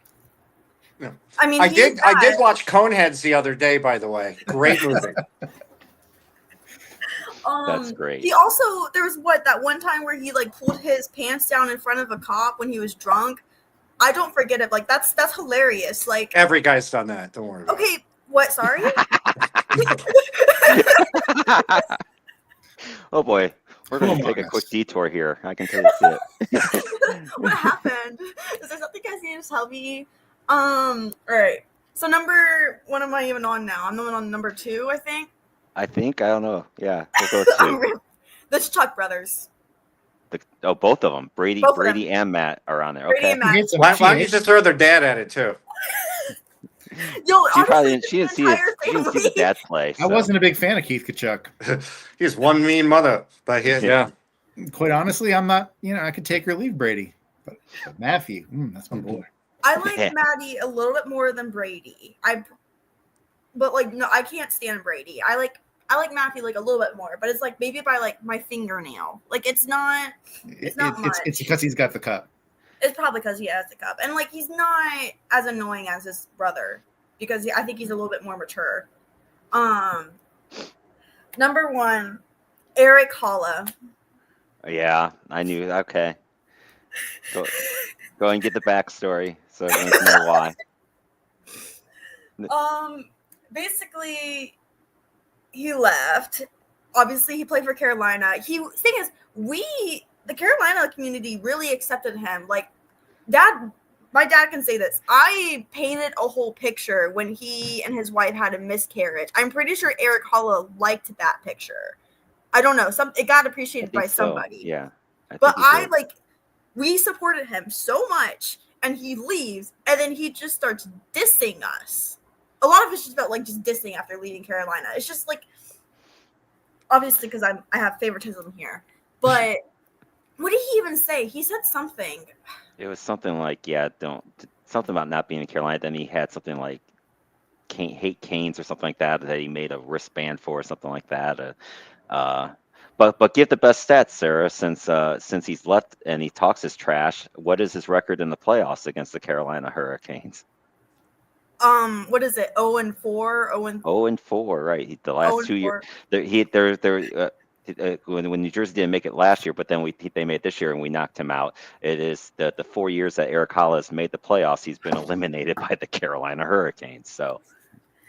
No. I mean, I did watch Coneheads the other day. By the way, great movie. That's great. He also there was that one time where he pulled his pants down in front of a cop when he was drunk. I don't forget it. That's hilarious. Every guy's done that. Don't worry. Okay, what? Sorry. Oh boy, we're going to take a quick detour here. I can tell you shit. What happened? Is there something you guys need to tell me? All right. So what am I even on now? I'm on number 2, I think. I don't know. Yeah, we'll go 2. The Chuck brothers. Both of them. Brady and Matt are on there. Okay. Why don't you just throw their dad at it too? Yo, she didn't see the dad play. So. I wasn't a big fan of Keith Kachuk. He's one mean mother, but yeah. Quite honestly, I'm not. I could take or leave Brady, but Matthew, that's my boy. I like Matty a little bit more than Brady. No, I can't stand Brady. I like Matthew a little bit more, but it's maybe by my fingernail. It's not. It's not much. It's because he's got the cup. It's probably because he has the cup, and he's not as annoying as his brother because I think he's a little bit more mature. Number 1, Eric Holla. Yeah, I knew. Okay, go and get the backstory so everyone can know why. Basically, he left. Obviously, he played for Carolina. Thing is, the Carolina community really accepted him. My dad can say this. I painted a whole picture when he and his wife had a miscarriage. I'm pretty sure Eric Holla liked that picture. I don't know. It got appreciated by somebody. So. Yeah. But we supported him so much, and he leaves, and then he just starts dissing us. A lot of it's just about just dissing after leaving Carolina. It's just obviously because I have favoritism here, but What did he even say? He said something. It was something like, something about not being in Carolina. Then he had something like hate Canes or something like that he made a wristband for or something like that. But give the best stats, Sarah, since he's left and he talks his trash. What is his record in the playoffs against the Carolina Hurricanes? What is it? 0-4, 0-4, right? The last 2 years, when New Jersey didn't make it last year, but then they made it this year and we knocked him out. It is the 4 years that Eric Hollis made the playoffs, he's been eliminated by the Carolina Hurricanes. So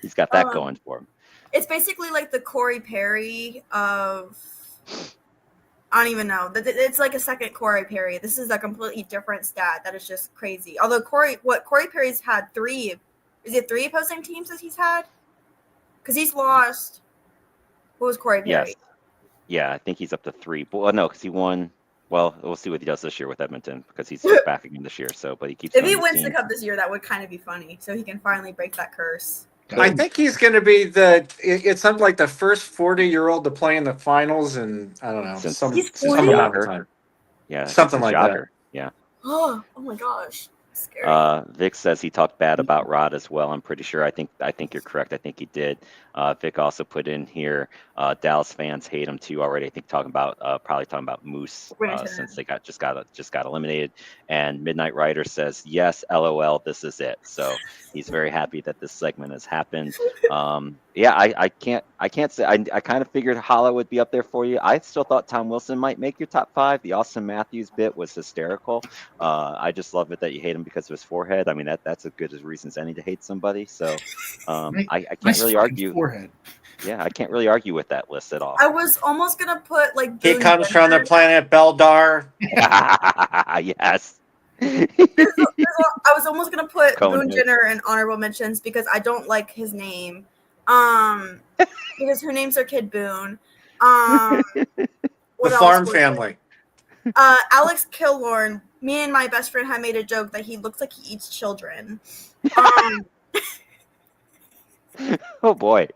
he's got that going for him. It's basically like the Corey Perry of. I don't even know. It's like a second Corey Perry. This is a completely different stat that is just crazy. Although Corey Perry's had 3. Is it 3 opposing teams that he's had? Because he's lost. What was Corey Perry? Yes. Yeah, I think he's up to 3. Well, no, because he won. Well, we'll see what he does this year with Edmonton because he's back again this year. So, but he keeps. If he wins the cup this year, that would kind of be funny. So he can finally break that curse. I think he's going to be it's something like the first 40-year-old to play in the finals, and I don't know, Since some he's amount of time. Yeah, Something like that. Yeah. Oh my gosh. Scary. Vic says he talked bad about Rod as well. I'm pretty sure. I think you're correct. I think he did. Vic also put in here. Dallas fans hate him too already. I think probably talking about Moose since they just got eliminated. And Midnight Rider says yes, LOL. This is it. So he's very happy that this segment has happened. Yeah, I can't say. I kind of figured Holla would be up there for you. I still thought Tom Wilson might make your top 5. The Austin Matthews bit was hysterical. I just love it that you hate him because of his forehead. I mean, that's as good as reason as any to hate somebody. So I can't really argue. Forehead. Yeah, I can't really argue with that list at all. I was almost gonna put like. He comes from the planet Beldar. Yes. I was almost gonna put Boone Jenner in honorable mentions because I don't like his name. Because her name's her kid Boone. The farm family. Alex Killorn. Me and my best friend had made a joke that he looks like he eats children. Oh boy.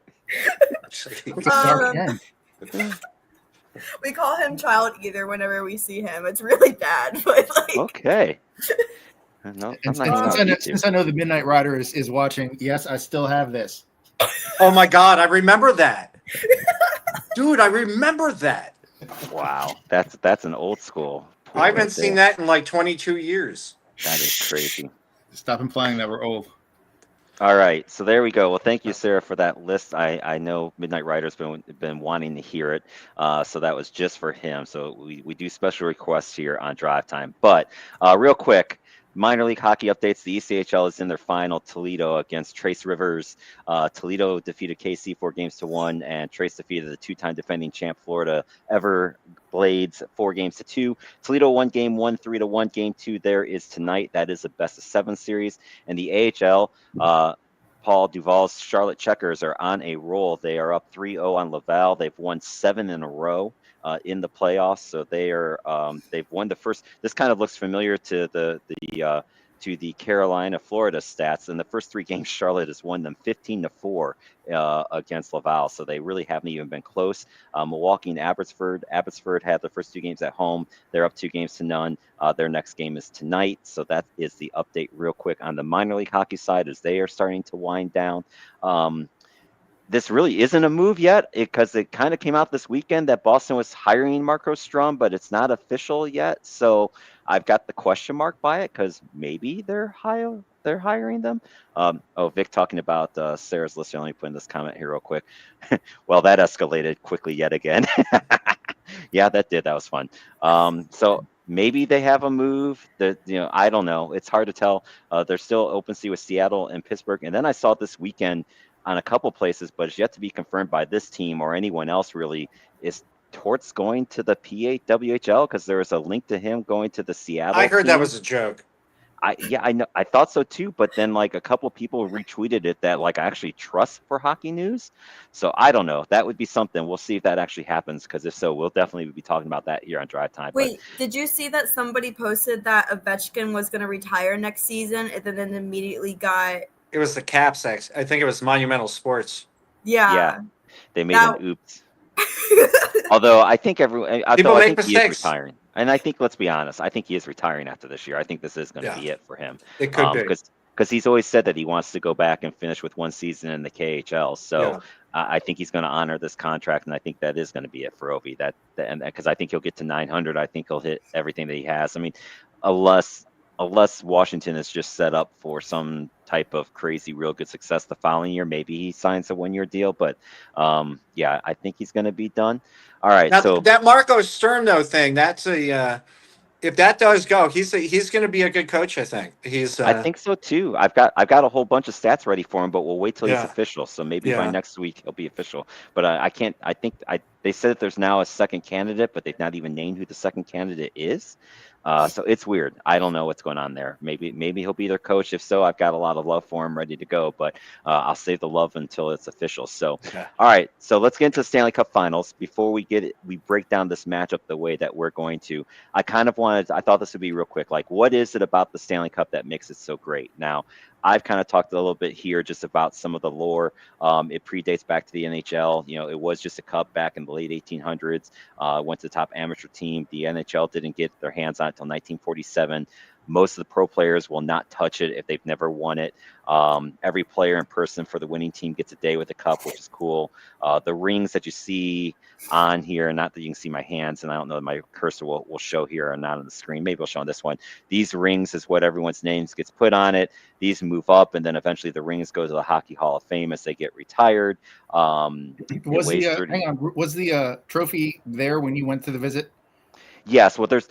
We call him Child Eater whenever we see him. It's really bad, but like. Okay. No, since I know the Midnight Rider is watching, yes, I still have this. Oh my God, I remember that. Dude, I remember that. Wow. That's an old school. I haven't seen that in like 22 years. That is crazy. Stop implying that we're old. All right, so there we go. Well, thank you, Sarah, for that list. I know Midnight Rider's been wanting to hear it, so that was just for him. So we do special requests here on Drive Time. But real quick, minor league hockey updates. The ECHL is in their final. Toledo against Trace Rivers. Toledo defeated KC 4-1, and Trace defeated the 2-time defending champ Florida Everblades 4-2. Toledo won game 1 3-1. Game 2 there is tonight. That is a best of 7 series. And the AHL, Paul Duvall's Charlotte Checkers are on a roll. They are up 3-0 on Laval. They've won 7 in a row in the playoffs. So they've won the first. This kind of looks familiar to the Carolina, Florida stats. In the first 3 games, Charlotte has won them 15-4 against Laval. So they really haven't even been close. Milwaukee and Abbotsford had the first 2 games at home. They're up 2-0. Their next game is tonight. So that is the update real quick on the minor league hockey side as they are starting to wind down. This really isn't a move yet because it kind of came out this weekend that Boston was hiring Marco Strum, but it's not official yet. So I've got the question mark by it because maybe they're hiring them. Vic talking about Sarah's list. Let me put in this comment here real quick. Well, that escalated quickly yet again. Yeah, that did. That was fun. So maybe they have a move that, I don't know. It's hard to tell. They're still open seat with Seattle and Pittsburgh. And then I saw this weekend on a couple places, but it's yet to be confirmed by this team or anyone else really, is Torts going to the PAWHL because there was a link to him going to the Seattle I heard team. that was a joke. I know. I thought so too, but then like a couple people retweeted it that like I actually trust for Hockey News. So I don't know. That would be something. We'll see if that actually happens because if so, we'll definitely be talking about that here on Drive Time. Wait, did you see that somebody posted that Ovechkin was going to retire next season and then immediately got... It was the Caps. I think it was Monumental Sports. Yeah. They made an oops. Although I think People make mistakes. He is retiring. And I think, let's be honest, I think he is retiring after this year. I think this is going to Yeah, be it for him. it could be. Because he's always said that he wants to go back and finish with one season in the KHL. So Yeah. I think he's going to honor this contract, and I think that is going to be it for Ovi. And because I think he'll get to 900, I think he'll hit everything that he has. I mean, unless Washington is just set up for some type of crazy, real good success the following year, maybe he signs a 1-year deal. But yeah, I think he's going to be done. All right, Now so that Marco Sturm though thing, that's if that does go, he's going to be a good coach. I think he's I think so too. I've got a whole bunch of stats ready for him, but we'll wait till he's yeah, official. So maybe by yeah. next week he'll be official. But I can't. I think they said that there's now a second candidate, but they've not even named who the second candidate is. So it's weird. I don't know what's going on there. Maybe he'll be their coach. If so, I've got a lot of love for him ready to go. But I'll save the love until it's official. So Okay. all right. So let's get into the Stanley Cup Finals. Before we break down this matchup the way that we're going to. I thought this would be real quick. Like, what is it about the Stanley Cup that makes it so great? Now, I've kind of talked a little bit here just about some of the lore. It predates back to the NHL. You know, it was just a cup back in the late 1800s. Went to the top amateur team. The NHL didn't get their hands on it until 1947. Most of the pro players will not touch it if they've never won it. Every player in person for the winning team gets a day with the cup, which is cool. The rings that you see on here, not that you can see my hands, and I don't know that my cursor will show here or not on the screen. Maybe it'll show on this one. These rings is what everyone's names gets put on it. These move up, and then eventually the rings go to the Hockey Hall of Fame as they get retired. Was the trophy there when you went to the visit? Yes. Well, there's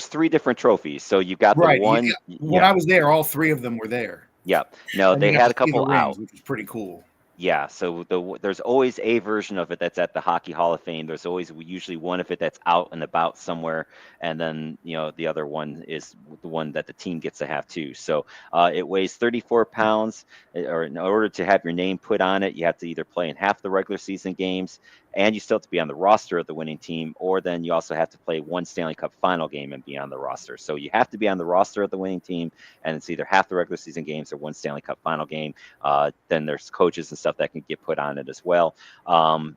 3 different trophies. So you got the one. When I was there, all 3 of them were there. Yeah. No, And they you got had to a couple see the rings, out. which was pretty cool. Yeah, so there's always a version of it that's at the Hockey Hall of Fame. There's always usually one of it that's out and about somewhere, and then the other one is the one that the team gets to have too. So it weighs 34 pounds, or in order to have your name put on it, you have to either play in half the regular season games, and you still have to be on the roster of the winning team, or then you also have to play one Stanley Cup final game and be on the roster. So you have to be on the roster of the winning team, and it's either half the regular season games or one Stanley Cup final game. Then there's coaches and stuff that can get put on it as well.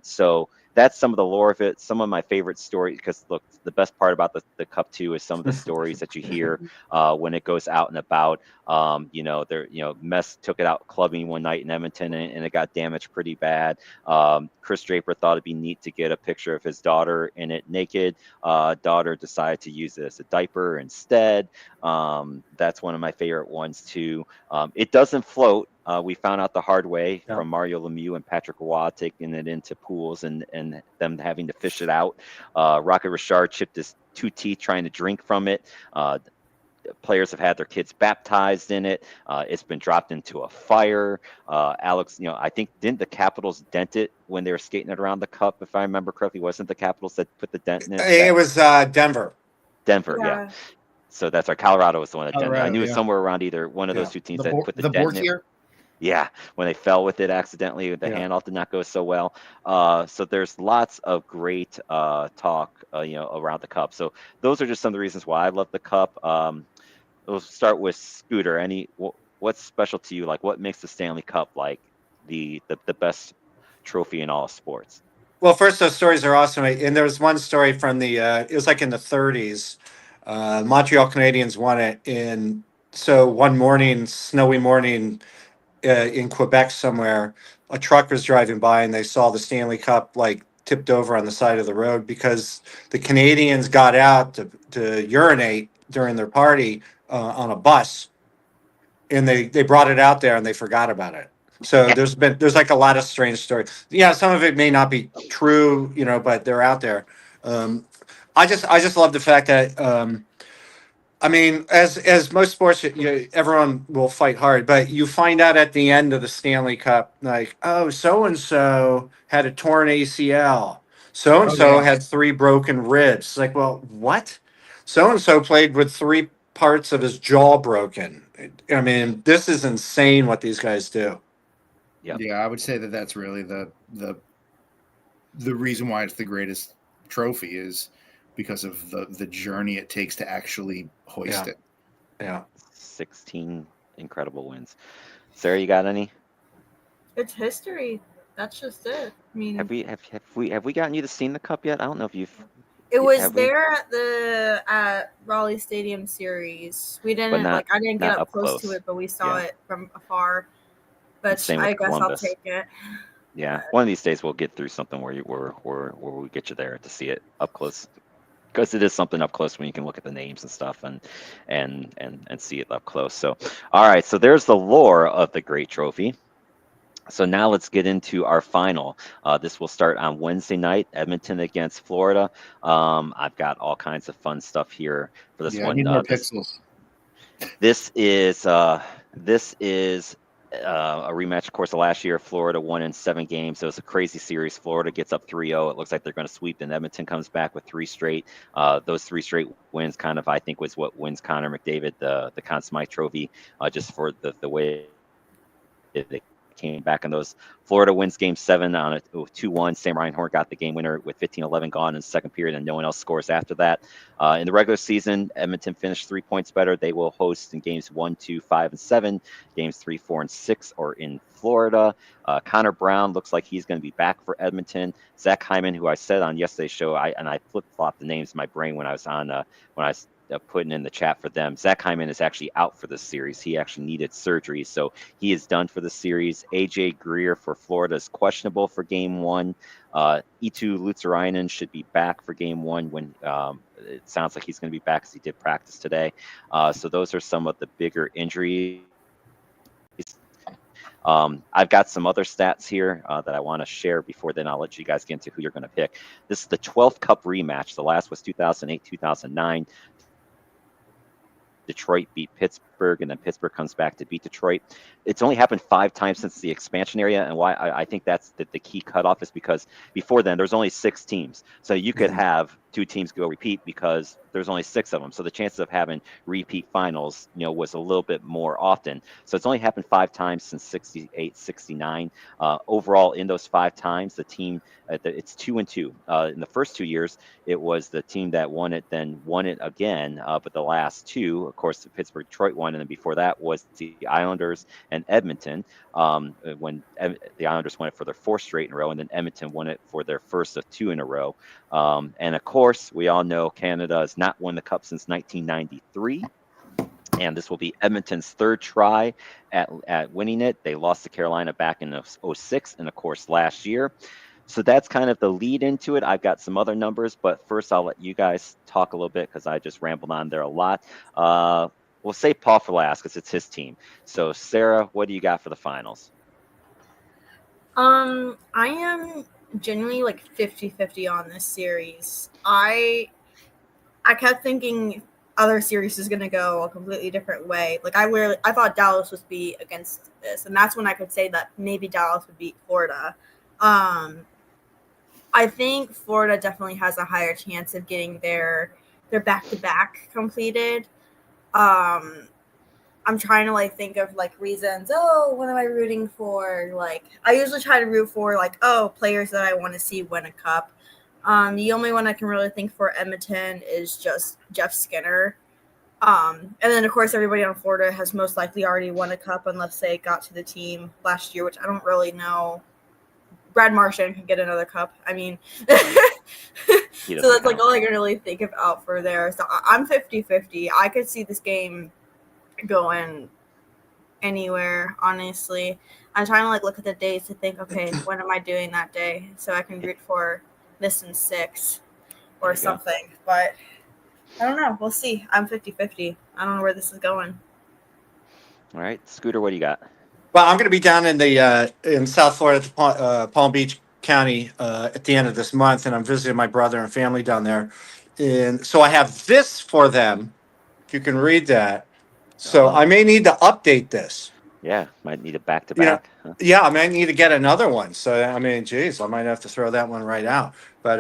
So that's some of the lore of it. Some of my favorite stories, because look, the best part about the Cup too is some of the stories that you hear when it goes out and about. Mess took it out clubbing one night in Edmonton, and it got damaged pretty bad. Chris Draper thought it'd be neat to get a picture of his daughter in it naked. Daughter decided to use it as a diaper instead. That's one of my favorite ones too. It doesn't float. We found out the hard way from Mario Lemieux and Patrick Roy taking it into pools and them having to fish it out. Rocket Richard chipped his 2 teeth trying to drink from it. Players have had their kids baptized in it. It's been dropped into a fire. Alex, I think didn't the Capitals dent it when they were skating it around the cup? If I remember correctly, wasn't the Capitals that put the dent in it? It was Denver. Denver, yeah. So that's our Colorado was the one that dented it. I knew it was somewhere around either one of those 2 teams that put the dent in it. Yeah, when they fell with it accidentally, the handoff did not go so well. So there's lots of great talk, around the cup. So those are just some of the reasons why I love the cup. We'll start with Scooter. What's special to you? Like, what makes the Stanley Cup like the best trophy in all of sports? Well, first, those stories are awesome. And there was one story from it was like in the 30s. Montreal Canadiens won it. So one morning, snowy morning in Quebec somewhere, a truck was driving by and they saw the Stanley Cup like tipped over on the side of the road because the Canadians got out to urinate during their party on a bus. And they brought it out there and they forgot about it. So there's like a lot of strange stories. Yeah, some of it may not be true, but they're out there. I just love the fact that as most sports, everyone will fight hard, but you find out at the end of the Stanley Cup, like, oh, so and so had a torn ACL, so and so had 3 broken ribs. It's like, well, what? So and so played with 3 parts of his jaw broken. I mean, this is insane what these guys do. Yeah, I would say that's really the reason why it's the greatest trophy is because of the journey it takes to actually hoist it. Yeah. 16 incredible wins. Sarah, you got any? It's history. That's just it. I mean, have we gotten you to seen the cup yet? I don't know if you've. It was Have we? there at Raleigh Stadium series. We didn't not- I didn't get not up up close to close. it, but we saw Yeah. it from afar. But Same I with guess I'll Columbus. take it. Yeah, one of these days we'll get through something where we get you there to see it up close, because it is something up close when you can look at the names and stuff and see it up close. So, all right, so there's the lore of the great trophy. So now let's get into our final. This will start on Wednesday night, Edmonton against Florida. I've got all kinds of fun stuff here for this Yeah, I one. need more pixels. This is a rematch, of course, of last year. Florida won in 7 games. It was a crazy series. Florida gets up 3-0. It looks like they're going to sweep, and Edmonton comes back with 3 straight. Those 3 straight wins kind of, I think, was what wins Connor McDavid the Conn Smythe Trophy, just for the way they came back in those. Florida wins game 7 on a 2-1. Sam Reinhart got the game winner with 15-11 gone in the second period, and no one else scores after that. In the regular season, Edmonton finished 3 points better. They will host in games 1, 2, 5, and 7. Games 3, 4, and 6 are in Florida. Connor Brown looks like he's going to be back for Edmonton. Zach Hyman, who I said on yesterday's show, I flip-flopped the names in my brain when I was putting in the chat for them. Zach Hyman is actually out for this series. He actually needed surgery, so he is done for the series. AJ Greer for Florida is questionable for game 1. Eetu Lutzerainen should be back for game 1 when it sounds like he's going to be back because he did practice today. So those are some of the bigger injuries. I've got some other stats here that I want to share before then I'll let you guys get into who you're going to pick. This is the 12th Cup rematch. The last was 2008, 2009. Detroit beat Pittsburgh, and then Pittsburgh comes back to beat Detroit. It's only happened 5 times since the expansion area, and why I think that's the key cutoff is because before then there's only 6 teams, so you could have 2 teams go repeat because there's only 6 of them. So the chances of having repeat finals, was a little bit more often. So it's only happened 5 times since 68, 69. Overall, in those 5 times, the team it's 2-2. In the first 2 years, it was the team that won it, then won it again. But the last 2, of course, the Pittsburgh Detroit won, and then before that was the Islanders and Edmonton. When the Islanders won it for their 4th straight in a row, and then Edmonton won it for their first of 2 in a row. And of course, we all know Canada has not won the Cup since 1993. And this will be Edmonton's 3rd try at winning it. They lost to Carolina back in 2006 and, of course, last year. So that's kind of the lead into it. I've got some other numbers, but first I'll let you guys talk a little bit because I just rambled on there a lot. We'll say Paul for last because it's his team. So, Sarah, what do you got for the finals? I am genuinely like 50-50 on this series. I kept thinking other series is gonna go a completely different way. Like I thought Dallas would be against this, and that's when I could say that maybe Dallas would beat Florida. I think Florida definitely has a higher chance of getting their back-to-back completed. I'm trying to think of reasons. Oh, what am I rooting for? I usually try to root for players that I want to see win a cup. The only one I can really think for Edmonton is just Jeff Skinner. And then of course everybody on Florida has most likely already won a cup unless they got to the team last year, which I don't really know. Brad Marchand can get another cup. I mean, so that's all I can really think about for there. So I'm 50-50. I could see this game going anywhere, honestly. I'm trying to look at the days to think, okay, what am I doing that day so I can root for this in 6 or something. But I don't know. We'll see. I'm 50-50. I don't know where this is going. All right, Scooter, what do you got? Well, I'm going to be down in South Florida, Palm Beach County, at the end of this month, and I'm visiting my brother and family down there. And so I have this for them. If you can read that. So I may need to update this. Yeah, might need a back-to-back. Yeah, I might need to get another one. So, I mean, geez, I might have to throw that one right out. But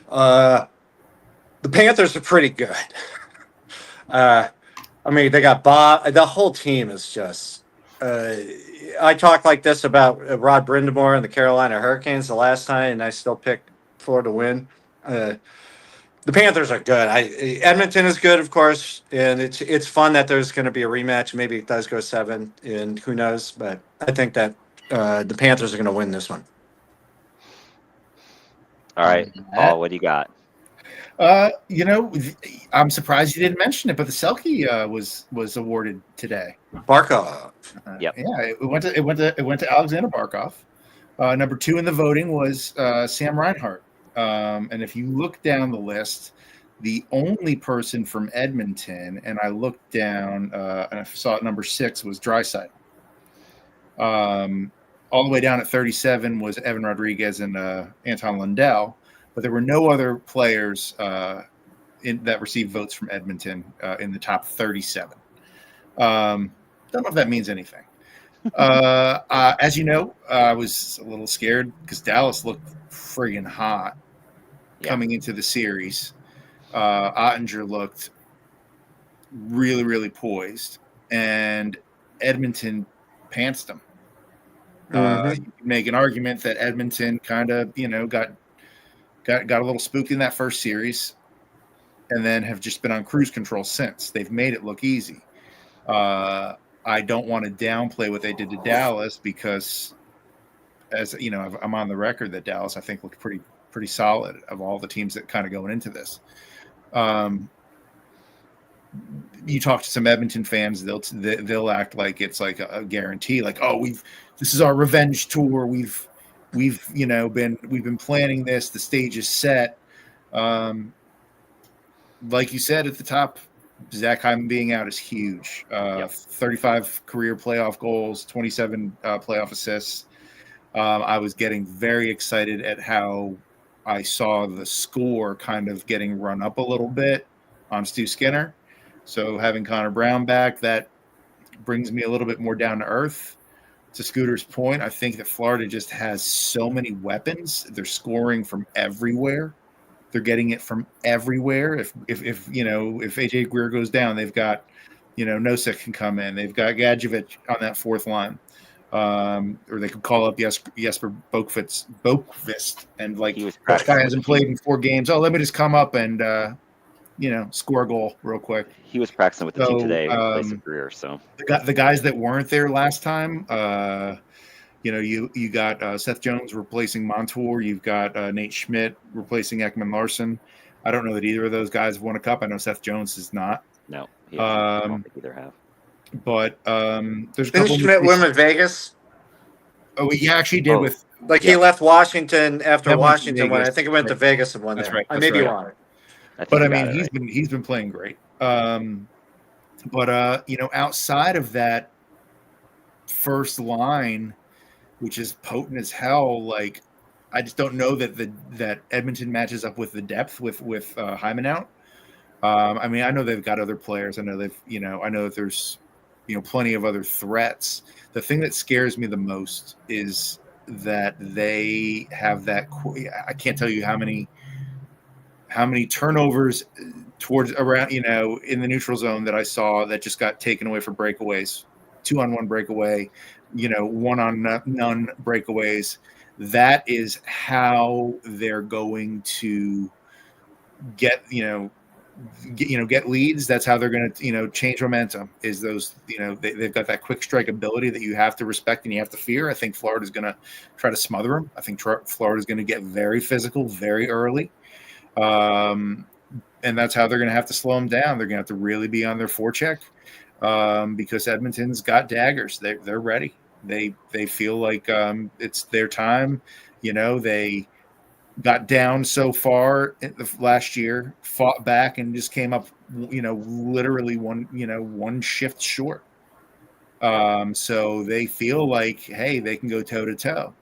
the Panthers are pretty good. I mean, they got Bob. The whole team is just I talked like this about Rod Brindamore and the Carolina Hurricanes the last time, and I still picked Florida to win. The Panthers are good. Edmonton is good, of course, and it's fun that there's going to be a rematch. Maybe it does go 7, and who knows? But I think that the Panthers are going to win this one. All right, Paul, what do you got? I'm surprised you didn't mention it, but the Selke was awarded today. Barkov. Yep. Yeah, it went to Alexander Barkov. Number 2 in the voting was Sam Reinhart. And if you look down the list, the only person from Edmonton, and I looked down and I saw it, number 6 was Draisaitl. All the way down at 37 was Evan Rodriguez and Anton Lundell, but there were no other players that received votes from Edmonton in the top 37. Don't know if that means anything. As you know, I was a little scared because Dallas looked friggin' hot coming into the series. Ottinger looked really, really poised, and Edmonton pantsed them. You can make an argument that Edmonton kind of, got a little spooked in that first series, and then have just been on cruise control since. They've made it look easy. I don't want to downplay what they did to Dallas because, as you know, I'm on the record that Dallas, I think, looked pretty solid of all the teams that kind of going into this. You talk to some Edmonton fans, they'll act like it's like a guarantee, like, oh, this is our revenge tour. We've been planning this. The stage is set. Like you said at the top, Zach Hyman being out is huge. 35 career playoff goals, 27 playoff assists. I was getting very excited at how I saw the score kind of getting run up a little bit on Stu Skinner. So having Connor Brown back, that brings me a little bit more down to earth. To Scooter's point, I think that Florida just has so many weapons. They're scoring from everywhere. They're getting it from everywhere. If AJ Greer goes down, they've got, Nosek can come in. They've got Gadjevich on that fourth line. Or they could call up Jesper Bokvist and that guy hasn't played in 4 games. Oh, let me just come up and score a goal real quick. He was practicing with the team today in place of Greer. So the guys that weren't there last time, you got Seth Jones replacing Montour. You've got Nate Schmidt replacing Ekman Larson. I don't know that either of those guys have won a cup. I know Seth Jones is not. No, I don't think either have. But there's a Didn't couple. Schmidt win with Vegas? Oh, he actually did with. He left Washington after That went to Washington won. I Vegas. think it went to Right. Vegas and won That's there. right. I That's may be right. wrong. But I mean, he's been playing great. Outside of that first line, which is potent as hell, like I just don't know that Edmonton matches up with the depth with Hyman out. I mean, I know they've got other players. I know I know that there's plenty of other threats. The thing that scares me the most is that they have that. I can't tell you how many turnovers towards around in the neutral zone that I saw that just got taken away for breakaways, 2-on-1 breakaway, 1-on-none breakaways. That is how they're going to get leads. That's how they're going to change momentum. Is those they've got that quick strike ability that you have to respect and you have to fear. I think Florida's going to try to smother them. I think Florida's going to get very physical very early. And that's how they're going to have to slow them down. They're going to have to really be on their forecheck because Edmonton's got daggers. They're ready. They feel like it's their time. They got down so far last year, fought back, and just came up, literally one shift short. So they feel like, hey, they can go toe to toe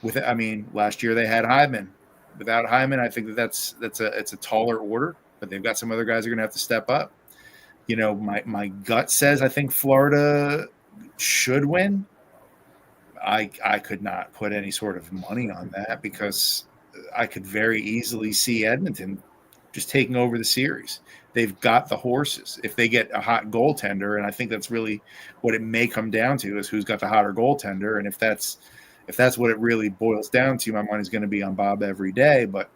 with it. I mean, last year they had Hyman. Without Hyman, I think it's a taller order, but they've got some other guys who are going to have to step up. My gut says I think Florida should win. I could not put any sort of money on that because I could very easily see Edmonton just taking over the series. They've got the horses. If they get a hot goaltender, and I think that's really what it may come down to is who's got the hotter goaltender, and if that's what it really boils down to, my money's going to be on Bob every day. But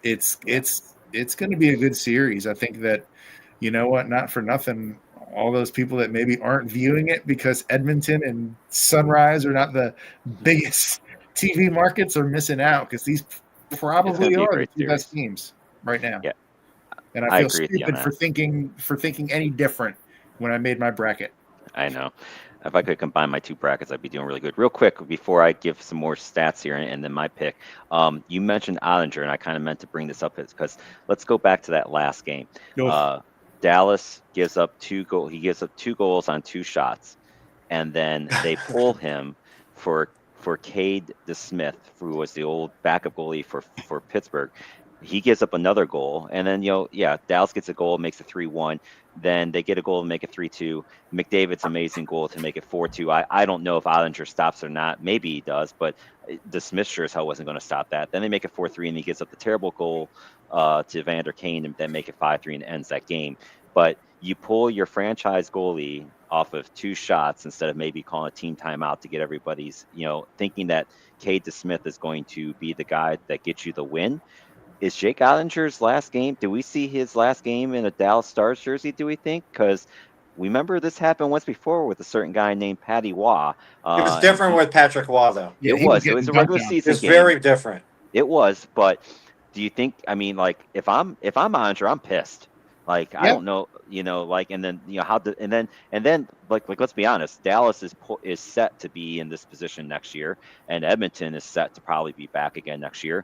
it's going to be a good series. I think that, not for nothing, all those people that maybe aren't viewing it because Edmonton and Sunrise are not the biggest TV markets are missing out because these probably are the 2 best teams. right now. Yeah. And I I feel agree with you on stupid for thinking any different when I made my bracket. I know. If I could combine my two brackets, I'd be doing really good. Real quick, before I give some more stats here and then my pick, you mentioned Ottinger, and I kind of meant to bring this up because let's go back to that last game. No. Dallas gives up He gives up 2 goals on 2 shots, and then they pull him for Cade DeSmith, who was the old backup goalie for Pittsburgh. He gives up another goal, and then Dallas gets a goal, makes it 3-1. Then they get a goal to make it 3-2. McDavid's amazing goal to make it 4-2. I don't know if Ottinger stops or not. Maybe he does, but DeSmith sure as hell wasn't going to stop that. Then they make it 4-3, and he gives up the terrible goal to Vander Kane, and then make it 5-3 and ends that game. But you pull your franchise goalie off of 2 shots instead of maybe calling a team timeout to get everybody's, thinking that Cade DeSmith is going to be the guy that gets you the win. Is Jake Ottinger's last game? Do we see his last game in a Dallas Stars jersey, do we think? Because we remember this happened once before with a certain guy named Patty Waugh. It was different with Patrick Waugh, though. It was a regular season It's game. very different. It was, but do you think? I mean, like if I'm Ottinger, I'm pissed. Like I don't know, and then and then let's be honest, Dallas is set to be in this position next year, and Edmonton is set to probably be back again next year.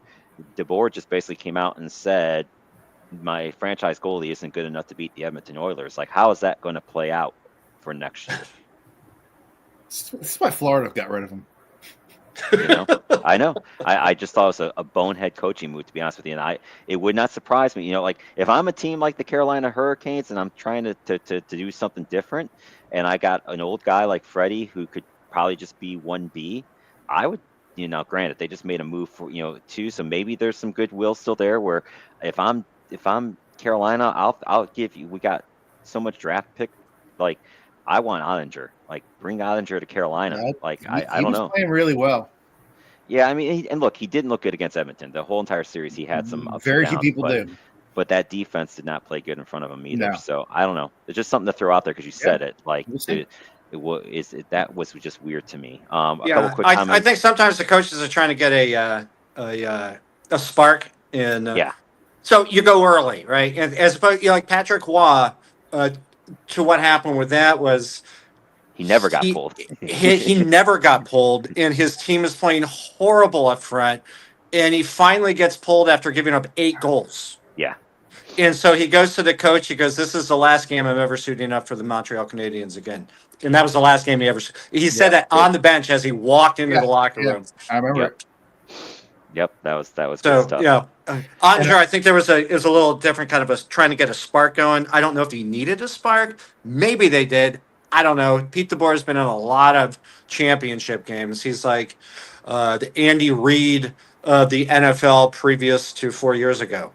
DeBoer just basically came out and said, my franchise goalie isn't good enough to beat the Edmonton Oilers. Like, how is that going to play out for next year? This is why Florida got rid of him. I know. I just thought it was a bonehead coaching move, to be honest with you. And it would not surprise me. Like if I'm a team like the Carolina Hurricanes and I'm trying to do something different, and I got an old guy like Freddie who could probably just be 1B, I would. Granted, they just made a move for 2, so maybe there's some goodwill still there. Where if I'm Carolina, I'll give you. We got so much draft pick, like I want Ottinger. Like bring Ottinger to Carolina. I don't know. He was playing really well. Yeah, I mean, he didn't look good against Edmonton. The whole entire series, he had some ups very and downs, few people did. But that defense did not play good in front of him either. No. So I don't know. It's just something to throw out there because you said it. Like that was just weird to me. Couple quick comments. I think sometimes the coaches are trying to get a spark in. So you go early, right? And as opposed, like Patrick Waugh, to what happened with that was he never got pulled. he never got pulled, and his team is playing horrible up front, and he finally gets pulled after giving up 8 goals. Yeah. And so he goes to the coach. He goes, "This is the last game I'm ever suiting up for the Montreal Canadiens again." And that was the last game he ever. He said that on the bench as he walked into the locker room. I remember it. Yep, that was So good stuff. Ottinger, I think it was a little different kind of trying to get a spark going. I don't know if he needed a spark. Maybe they did. I don't know. Pete DeBoer has been in a lot of championship games. He's like the Andy Reid of the NFL previous to 4 years ago.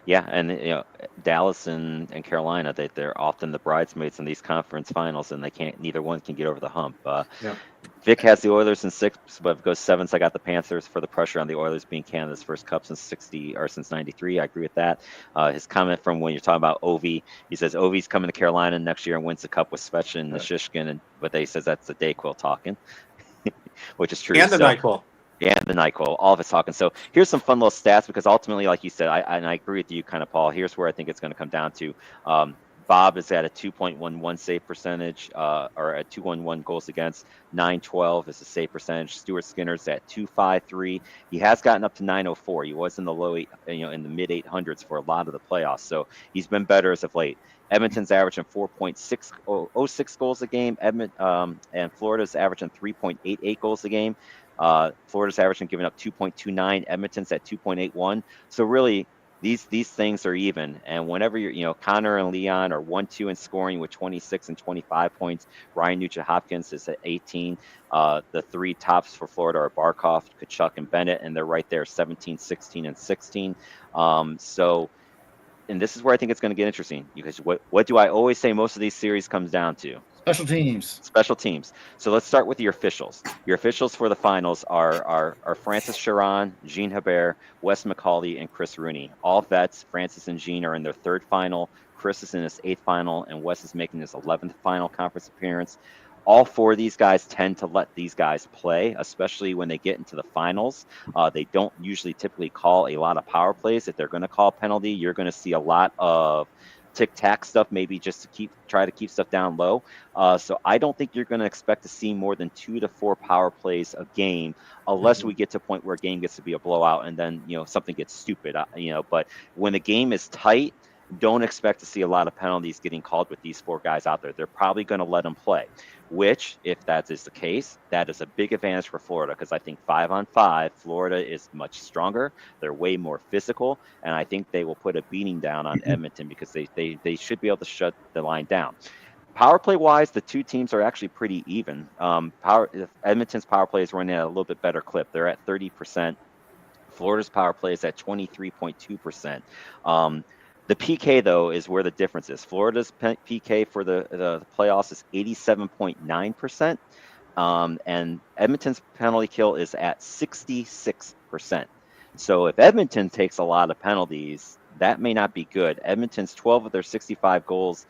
Yeah, and Dallas and Carolina, they're often the bridesmaids in these conference finals, and neither one can get over the hump. Vic has the Oilers in 6, but if it goes 7, so I got the Panthers for the pressure on the Oilers being Canada's first cup since 93. I agree with that. His comment from when you're talking about Ovi, he says Ovi's coming to Carolina next year and wins the cup with Svechin and Shishkin, but they says that's the Dayquil talking, which is true. And the NyQuil. Yeah, the NyQuil, all of it's talking. So here's some fun little stats because ultimately, like you said, I agree with you, kind of, Paul. Here's where I think it's going to come down to. Bob is at a 2.11 save percentage, or a 2.11 goals against. 912 is the save percentage. Stuart Skinner's at 253. He has gotten up to 904. He was in the in the mid 800s for a lot of the playoffs. So he's been better as of late. Edmonton's averaging 4.606 goals a game. And Florida's averaging 3.88 goals a game. Florida's averaging giving up 2.29. Edmonton's at 2.81. So really, these things are even. And whenever Connor and Leon are 1-2 in scoring with 26 and 25 points. Ryan Nugent-Hopkins is at 18. The 3 tops for Florida are Barkov, Kachuk, and Bennett, and they're right there, 17, 16, and 16. And this is where I think it's going to get interesting because what do I always say most of these series comes down to? Special teams. So let's start with your officials. Your officials for the finals are Francis Chiron, Jean Hebert, Wes McCauley, and Chris Rooney. All vets. Francis and Jean are in their 3rd final. Chris is in his 8th final, and Wes is making his 11th final conference appearance. all four of these guys tend to let these guys play, especially when they get into the finals. They don't usually typically call a lot of power plays. If they're going to call penalty, you're going to see a lot of tic-tac stuff, maybe just to try to keep stuff down low. So I don't think you're going to expect to see more than 2 to 4 power plays a game, unless we get to a point where a game gets to be a blowout and then, something gets stupid, but when the game is tight, don't expect to see a lot of penalties getting called with these 4 guys out there. They're probably going to let them play, which, if that is the case, that is a big advantage for Florida, because I think 5-on-5, Florida is much stronger. They're way more physical, and I think they will put a beating down on Edmonton, because they should be able to shut the line down. Power play wise, the two teams are actually pretty even. Edmonton's power play is running at a little bit better clip. They're at 30%. Florida's power play is at 23.2%. The PK, though, is where the difference is. Florida's PK for the playoffs is 87.9%, and Edmonton's penalty kill is at 66%. So if Edmonton takes a lot of penalties, that may not be good. Edmonton's 12 of their 65 goals,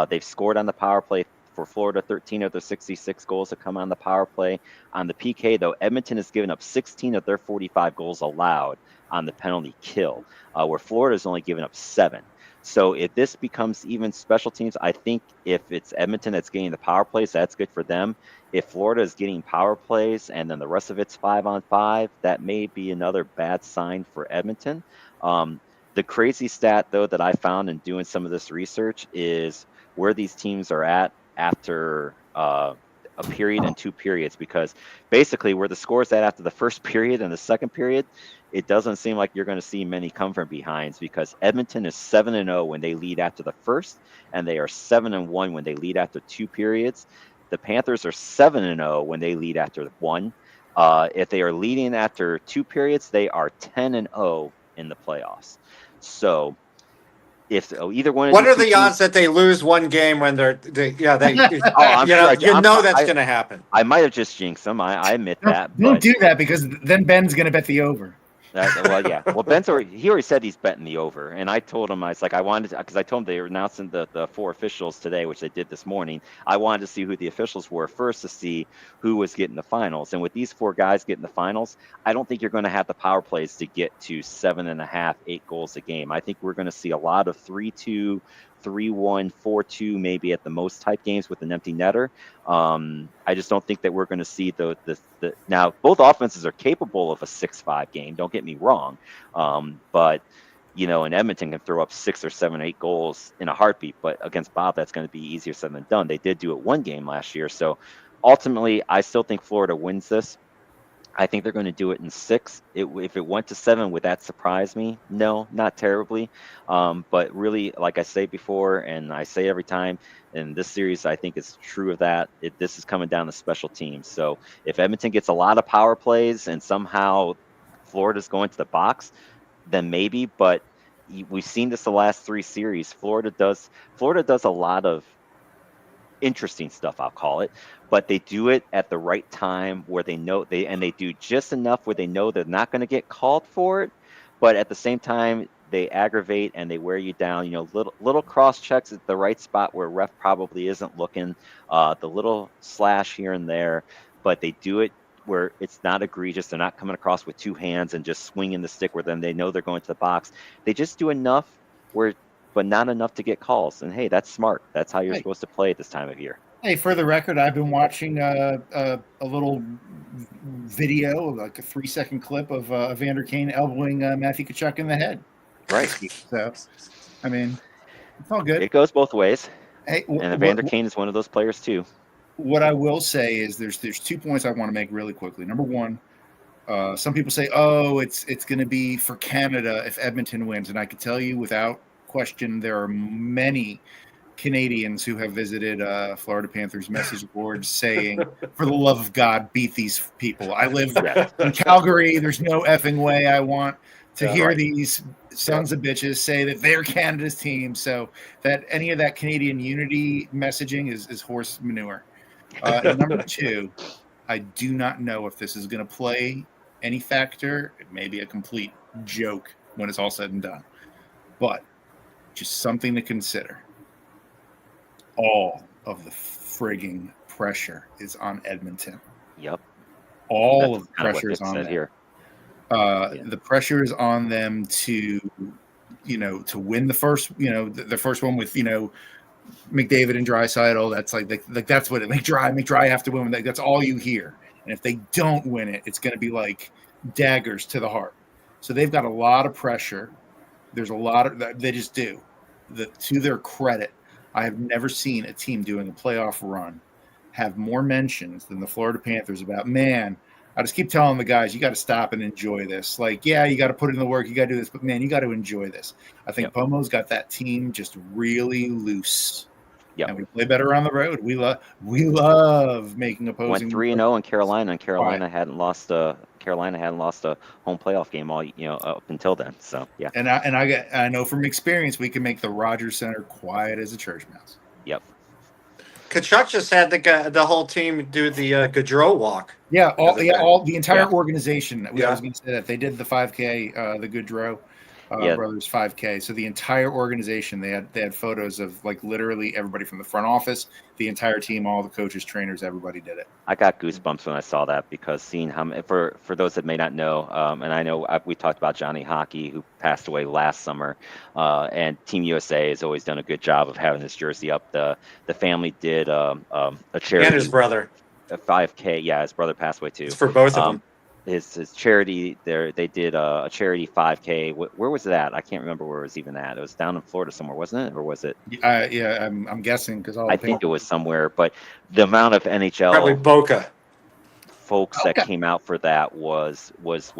they've scored on the power play. For Florida, 13 of their 66 goals have come on the power play. On the PK, though, Edmonton has given up 16 of their 45 goals allowed on the penalty kill, where Florida's only given up 7. So if this becomes even special teams, I think if it's Edmonton that's getting the power plays, that's good for them. If Florida is getting power plays and then the rest of it's 5-on-5, that may be another bad sign for Edmonton. The crazy stat, though, that I found in doing some of this research is where these teams are at after a period and 2 periods, because basically where the score's at after the first period and the second period, it doesn't seem like you're going to see many come from behinds, because Edmonton is 7-0 when they lead after the first, and they are 7-1 when they lead after 2 periods. The Panthers are 7-0 when they lead after 1. If they are leading after 2 periods, they are 10-0 in the playoffs. So if either one of What these are the teams, odds that they lose one game when they I'm sure going to happen. I might have just jinxed them. I admit that. Don't do that, because then Ben's going to bet the over. Yeah. Well, Ben's already said he's betting the over, and I told him, I wanted to, because I told him they were announcing the 4 officials today, which they did this morning. I wanted to see who the officials were first to see who was getting the finals. And with these 4 guys getting the finals, I don't think you're going to have the power plays to get to 7.5, 8 goals a game. I think we're going to see a lot of 3-2, 3-1, 4-2, maybe at the most type games with an empty netter. I just don't think that we're going to see the now both offenses are capable of a 6-5 game. Don't get me wrong, but and Edmonton can throw up 6 or 7, 8 goals in a heartbeat. But against Bob, that's going to be easier said than done. They did do it one game last year, so ultimately, I still think Florida wins this. I think they're going to do it in 6. If it went to 7, would that surprise me? No, not terribly. But really, like I say before, and I say every time in this series, I think it's true of that. This is coming down to special teams. So if Edmonton gets a lot of power plays and somehow Florida's going to the box, then maybe. But we've seen this the last 3 series. Florida does a lot of interesting stuff, I'll call it, but they do it at the right time where they know they do just enough where they know they're not going to get called for it, but at the same time they aggravate and they wear you down. Little cross checks at the right spot where ref probably isn't looking, the little slash here and there, but they do it where it's not egregious. They're not coming across with 2 hands and just swinging the stick where then they know they're going to the box. They just do enough but not enough to get calls. And hey, that's smart. That's how you're supposed to play at this time of year. Hey, for the record, I've been watching a little video, like a 3-second clip of Evander Kane elbowing Matthew Tkachuk in the head. Right. So, I mean, it's all good. It goes both ways. Hey, and Evander Kane is one of those players too. What I will say is there's 2 points I want to make really quickly. Number one, some people say, oh, it's going to be for Canada if Edmonton wins. And I can tell you without question, there are many Canadians who have visited Florida Panthers message boards saying, for the love of God, beat these people. I live in Calgary. There's no effing way I want to hear these sons of bitches say that they're Canada's team. So that any of that Canadian unity messaging is horse manure. Number 2, I do not know if this is going to play any factor. It may be a complete joke when it's all said and done. But just something to consider. All of the frigging pressure is on Edmonton. Yep. All That's of the kind of what pressure is Nick on said them. here. The pressure is on them to win the first, the first one with, McDavid and Draisaitl. That's like that's what it McDry have to win. That's all you hear. And if they don't win it, it's going to be like daggers to the heart. So they've got a lot of pressure. There's a lot of they just do. To their credit, I have never seen a team doing a playoff run have more mentions than the Florida Panthers about, man, I just keep telling the guys, you got to stop and enjoy this. Like, yeah, you got to put in the work, you got to do this, but man, you got to enjoy this. I think Pomo's got that team just really loose. Yep. And we play better on the road. We love making opposing. Went 3-0 in Carolina, and Carolina hadn't lost a home playoff game all up until then. So yeah. And I know from experience we can make the Rogers Center quiet as a church mouse. Yep. Kachuk just had the whole team do the Gaudreau walk. Yeah, the entire organization. Yeah. I was going to say that they did the 5K, the Gaudreau Brothers 5K. So the entire organization, they had photos of like literally everybody from the front office, the entire team, all the coaches, trainers, everybody did it. I got goosebumps when I saw that, because seeing how many, for those that may not know, and I know we talked about Johnny Hockey, who passed away last summer, and Team USA has always done a good job of having his jersey up. The family did a charity. And his brother. A 5K. Yeah, his brother passed away too. It's for both of them. His charity there, they did a charity 5K. Where was it at? I can't remember where it was even at. It was down in Florida somewhere, wasn't it? Or was it? Yeah, I'm guessing, because I think it was somewhere. But the amount of NHL Probably Boca folks that came out for that was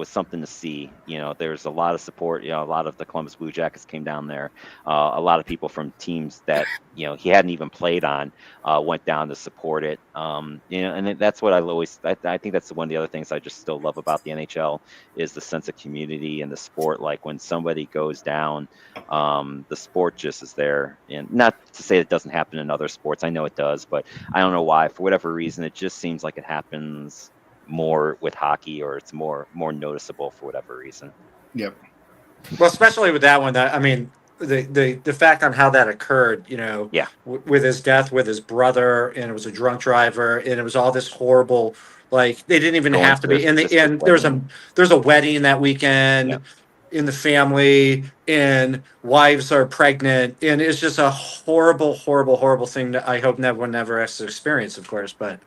something to see. There's a lot of support. A lot of the Columbus Blue Jackets came down there. A lot of people from teams that he hadn't even played on went down to support it. And that's what I think that's one of the other things I just still love about the NHL is the sense of community and the sport. Like when somebody goes down, the sport just is there. And not to say it doesn't happen in other sports. I know it does, but I don't know why. For whatever reason, it just seems like it happens more with hockey, or it's more noticeable for whatever reason. Yep. Well, especially with that one, I mean, the fact on how that occurred, with his death with his brother, and it was a drunk driver, and it was all this horrible, like they didn't even have to be in the end. There's a wedding that weekend in the family, and wives are pregnant, and it's just a horrible, horrible, horrible thing that I hope no one never has to experience, of course, but.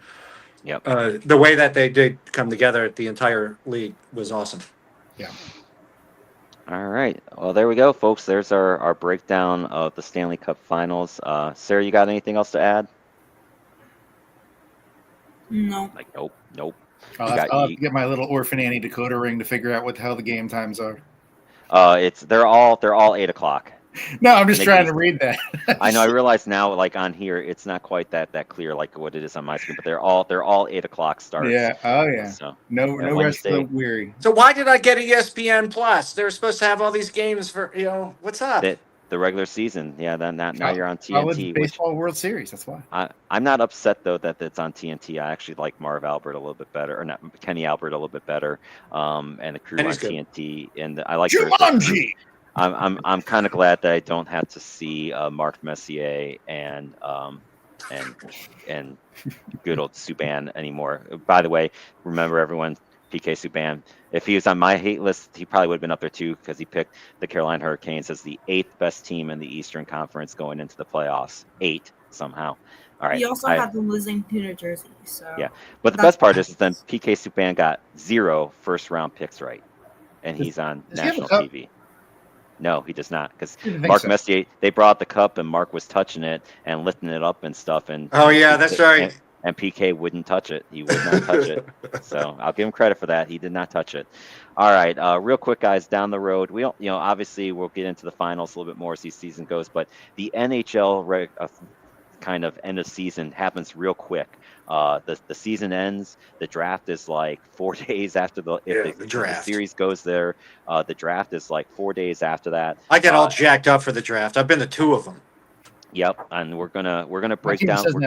Yep. The way that they did come together at the entire league was awesome. Yeah. All right. Well, there we go, folks. There's our breakdown of the Stanley Cup Finals. Sarah, you got anything else to add? No. Like, nope. I'll have to get my little orphan Annie decoder ring to figure out what the hell the game times are. They're all 8 o'clock. No, I'm just trying to read that. I know. I realize now, like on here, it's not quite that clear, like what it is on my screen. But they're all 8 o'clock starts. Yeah. Oh yeah. So, no rest for the weary. So why did I get ESPN Plus? They're supposed to have all these games for what's up? The regular season. Yeah. Then now you're on TNT. Baseball World Series. That's why. I'm not upset though that it's on TNT. I actually like Marv Albert a little bit better, or not Kenny Albert a little bit better, and the crew on TNT. And I like Jumanji. I'm kind of glad that I don't have to see Mark Messier and good old Subban anymore. By the way, remember everyone, PK Subban. If he was on my hate list, he probably would have been up there too, because he picked the Carolina Hurricanes as the 8th best team in the Eastern Conference going into the playoffs. 8 somehow. All right. He also had them losing to New Jersey. So yeah, but the best part is then PK Subban got 0 first-round picks right, and he's on national TV. No, he does not, because Mark Messier, they brought the cup and Mark was touching it and lifting it up and stuff. And that's right. And PK wouldn't touch it. He would not touch it. So I'll give him credit for that. He did not touch it. All right, real quick, guys, down the road, obviously we'll get into the finals a little bit more as the season goes, but the NHL kind of end of season happens real quick. The season ends. The draft is like 4 days after the series goes there. The draft is like 4 days after that. I get all jacked up for the draft. I've been to 2 of them. Yep, and we're gonna break down. We're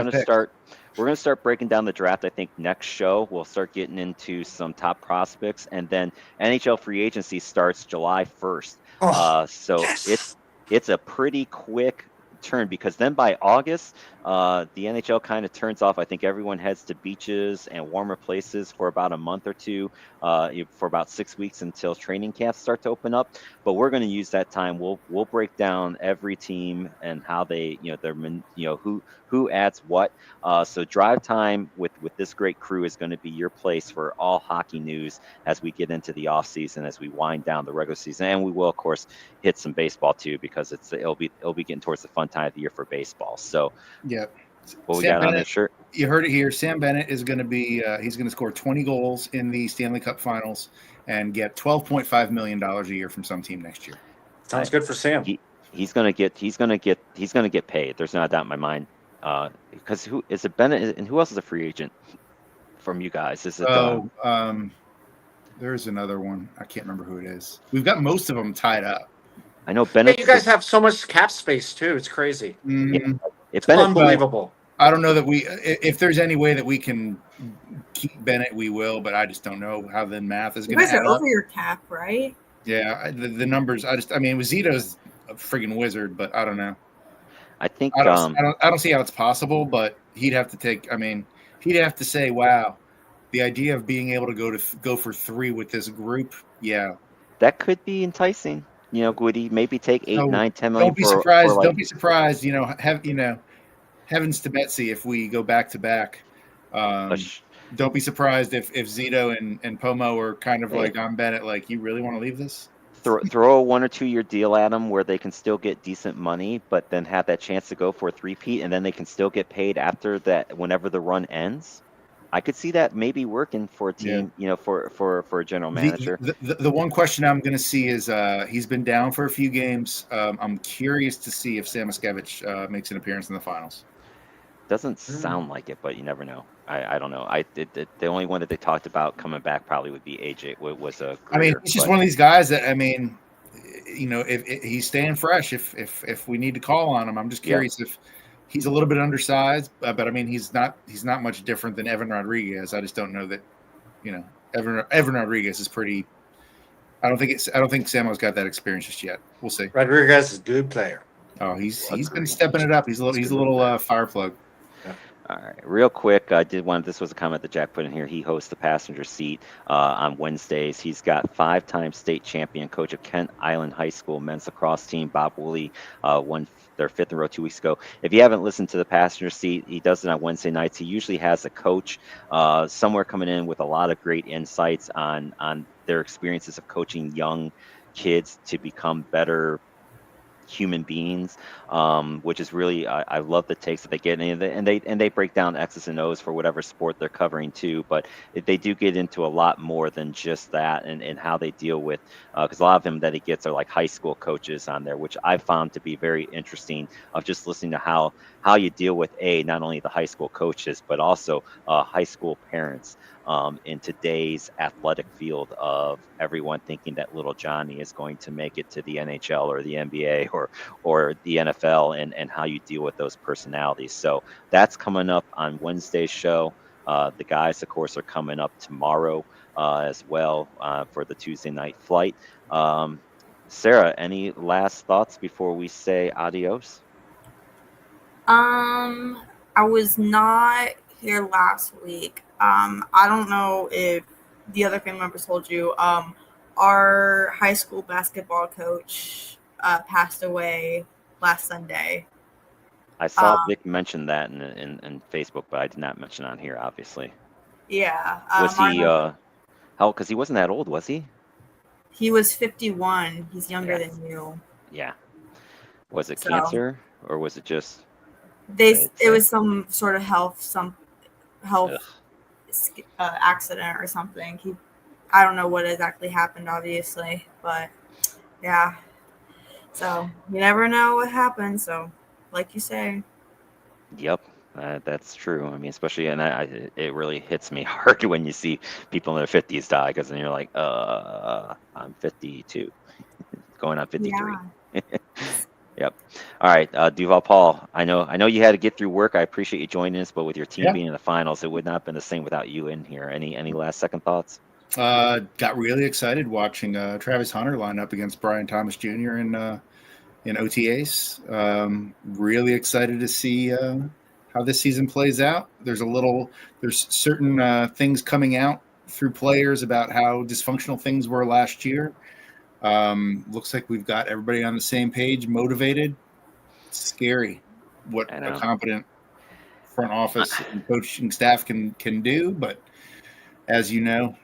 gonna start breaking down the draft. I think next show we'll start getting into some top prospects, and then NHL free agency starts July 1st. So it's a pretty quick turn, because then by August, the NHL kind of turns off. I think everyone heads to beaches and warmer places for about a month or two, for about 6 weeks until training camps start to open up. But we're going to use that time. We'll break down every team and how they, who adds what. So Drive Time with this great crew is going to be your place for all hockey news as we get into the off season, as we wind down the regular season, and we will of course hit some baseball too, because it'll be getting towards the fun time of the year for baseball. So yeah, what we Sam got on Bennett, this shirt? You heard it here. Sam Bennett is going to be he's going to score 20 goals in the Stanley Cup Finals and get $12.5 million a year from some team next year. Sounds good for Sam. He's gonna get paid. There's not a doubt in my mind. Because who is it? Bennett, and who else is a free agent from you guys? Is it? There's another one. I can't remember who it is. We've got most of them tied up. I know Bennett. Hey, you guys have so much cap space too. It's crazy. If Bennett, Unbelievable. I don't know that if there's any way that we can keep Bennett, we will, but I just don't know how the math is going to You guys add are up. over your cap, right? Yeah, the numbers. Zito's a friggin' wizard, but I don't know. I think I don't see how it's possible, but he'd have to take. He'd have to say, "Wow, the idea of being able to go for 3 with this group, yeah, that could be enticing." Would he maybe take 8, 9, 10 million? Don't be surprised. Don't be surprised. Heavens to Betsy if we go back to back. Don't be surprised if Zito and Pomo are kind of like on Bennett. Like, you really want to leave this? Throw a 1 or 2 year deal at them where they can still get decent money, but then have that chance to go for a 3-peat, and then they can still get paid after that whenever the run ends. I could see that maybe working for a team, for a general manager. The one question I'm going to see is he's been down for a few games. I'm curious to see if Samoskevich makes an appearance in the finals. Doesn't sound like it, but you never know. I don't know. The only one that they talked about coming back probably would be AJ. Was a career, he's just one of these guys that if he's staying fresh. If we need to call on him, I'm just curious if he's a little bit undersized, but he's not much different than Evan Rodriguez. I just don't know that, Evan Rodriguez is pretty. I don't think Samo's got that experience just yet. We'll see. Rodriguez is a good player. Oh, he's been stepping it up. He's a little fire plug. All right, real quick, this was a comment that Jack put in here. He hosts the passenger seat on Wednesdays. He's got 5-time state champion coach of Kent Island High School men's lacrosse team, Bob Woolley, won their 5th in a row 2 weeks ago. If you haven't listened to the passenger seat, he does it on Wednesday nights. He usually has a coach somewhere coming in with a lot of great insights on their experiences of coaching young kids to become better human beings, which is really I love the takes that they get, and they break down X's and O's for whatever sport they're covering too. But they do get into a lot more than just that, and how they deal with because a lot of them that he gets are like high school coaches on there, which I found to be very interesting. Of just listening to how you deal with not only the high school coaches but also high school parents. In today's athletic field of everyone thinking that little Johnny is going to make it to the NHL or the NBA or the NFL, and how you deal with those personalities. So that's coming up on Wednesday's show. The guys, of course, are coming up tomorrow as well for the Tuesday night flight. Sarah, any last thoughts before we say adios? I was not here last week. I don't know if the other family members told you. Our high school basketball coach passed away last Sunday. I saw Vic mention that in Facebook, but I did not mention on here, obviously. Yeah. Was he how? Because he wasn't that old, was he? He was 51. He's younger than you. Yeah. Was it cancer or was it just? It was some sort of health accident or something. I don't know what exactly happened, obviously, but yeah. So you never know what happens. So, like you say. Yep, that's true. Especially, and it really hits me hard when you see people in their 50s die, because then you're like, I'm 52, going on 53. Yeah. Yep. All right, Duval Paul. I know you had to get through work. I appreciate you joining us, but with your team being in the finals, it would not have been the same without you in here. Any last second thoughts? Got really excited watching Travis Hunter line up against Brian Thomas Jr. in in OTAs. Really excited to see how this season plays out. There's certain things coming out through players about how dysfunctional things were last year. Looks like we've got everybody on the same page, motivated. It's scary what a competent front office and coaching staff can do, but as you know,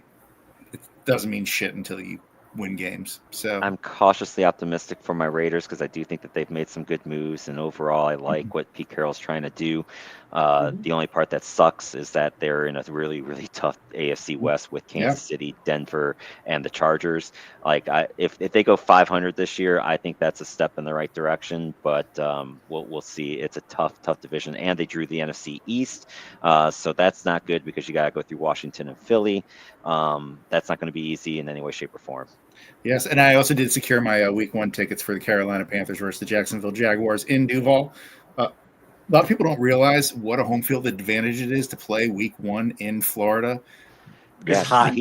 it doesn't mean shit until you win games. So I'm cautiously optimistic for my Raiders because I do think that they've made some good moves, and overall I like what Pete Carroll's trying to do. The only part that sucks is that they're in a really, really tough AFC West with Kansas City, Denver, and the Chargers. Like, if they go 500 this year, I think that's a step in the right direction. But we'll see. It's a tough division, and they drew the NFC East, so that's not good because you got to go through Washington and Philly. That's not going to be easy in any way, shape, or form. Yes, and I also did secure my Week 1 tickets for the Carolina Panthers versus the Jacksonville Jaguars in Duval. A lot of people don't realize what a home field advantage it is to play Week 1 in Florida. Yeah, hot.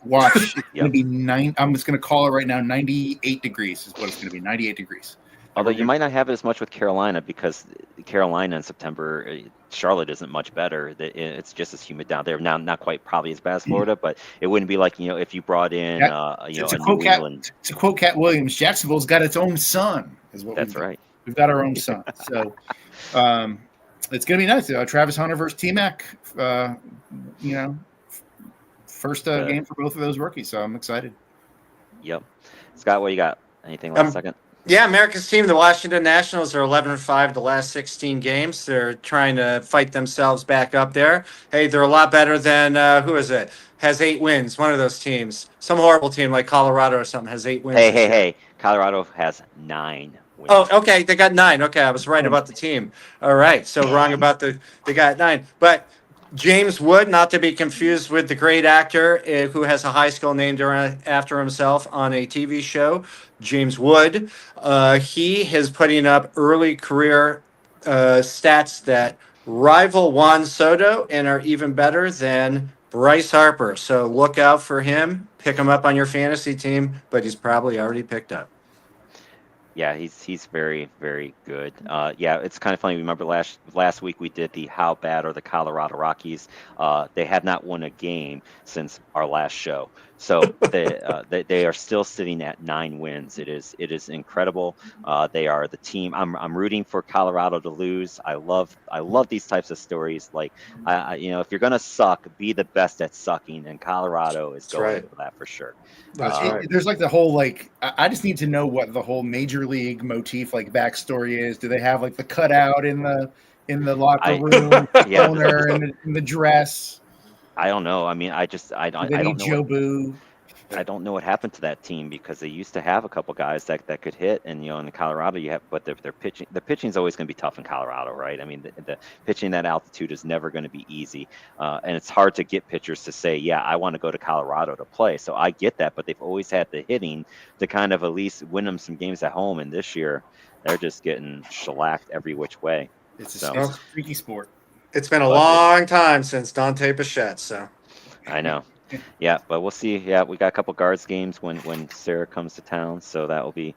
Watch. It's going to be I'm just going to call it right now. 98 degrees is what it's going to be. 98 degrees. Although you might not have it as much with Carolina because Carolina in September, Charlotte isn't much better. It's just as humid down there. Now, not quite probably as bad as Florida, but it wouldn't be like, if you brought in, to quote Cat Williams, Jacksonville's got its own sun. That's right. We've got our own sun. So it's going to be nice. Travis Hunter versus T-Mac, first game for both of those rookies. So I'm excited. Yep. Scott, what you got? Anything last second? Yeah, America's team, the Washington Nationals, are 11-5 the last 16 games. They're trying to fight themselves back up there. Hey, they're a lot better than, who is it? Has 8 wins, one of those teams. Some horrible team like Colorado or something has 8 wins. Hey. Colorado has 9 wins. Oh, okay. They got 9. Okay, I was right about the team. All right. So wrong about they got 9. But James Wood, not to be confused with the great actor who has a high school named after himself on a TV show, James Wood. He is putting up early career stats that rival Juan Soto and are even better than Bryce Harper. So look out for him. Pick him up on your fantasy team, but he's probably already picked up. Yeah, he's very, very good. It's kind of funny. Remember last week we did the how bad are the Colorado Rockies? They have not won a game since our last show. So they are still sitting at 9 wins. It is incredible. They are the team. I'm rooting for Colorado to lose. I love these types of stories. Like if you're gonna suck, be the best at sucking, and Colorado is going for that for sure. There's like the whole I just need to know what the whole major league motif backstory is. Do they have the cutout in the locker room, owner in the dress? I don't know. I mean, I don't know. Joe Boo. I don't know what happened to that team because they used to have a couple guys that could hit, and in Colorado you have, but their pitching. The pitching is always going to be tough in Colorado, right? I mean, the pitching at altitude is never going to be easy, and it's hard to get pitchers to say, yeah, I want to go to Colorado to play. So I get that, but they've always had the hitting to kind of at least win them some games at home, and this year they're just getting shellacked every which way. It's a freaky sport. It's been a long time since Dante Bichette, so I know. Yeah, but we'll see. Yeah, we got a couple guards games when Sarah comes to town, so that'll be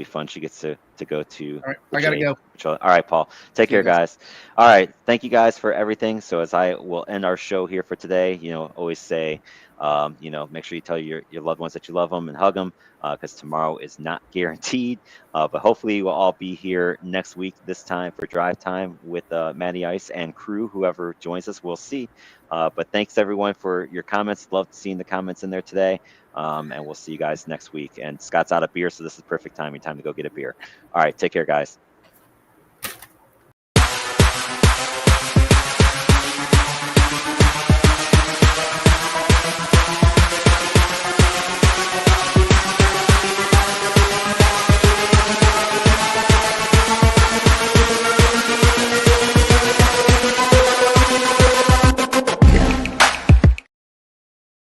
fun. She gets to go to. All right, I gotta go. All right, Paul. Take care, guys. All right, thank you guys for everything. So as I will end our show here for today, always say, make sure you tell your loved ones that you love them and hug them, because tomorrow is not guaranteed. But hopefully we'll all be here next week, this time for Drive Time with Matty Ice and crew, whoever joins us. We'll see. But thanks everyone for your comments. Loved seeing the comments in there today. And we'll see you guys next week. And Scott's out of beer, so this is perfect timing. Time to go get a beer. All right, take care, guys.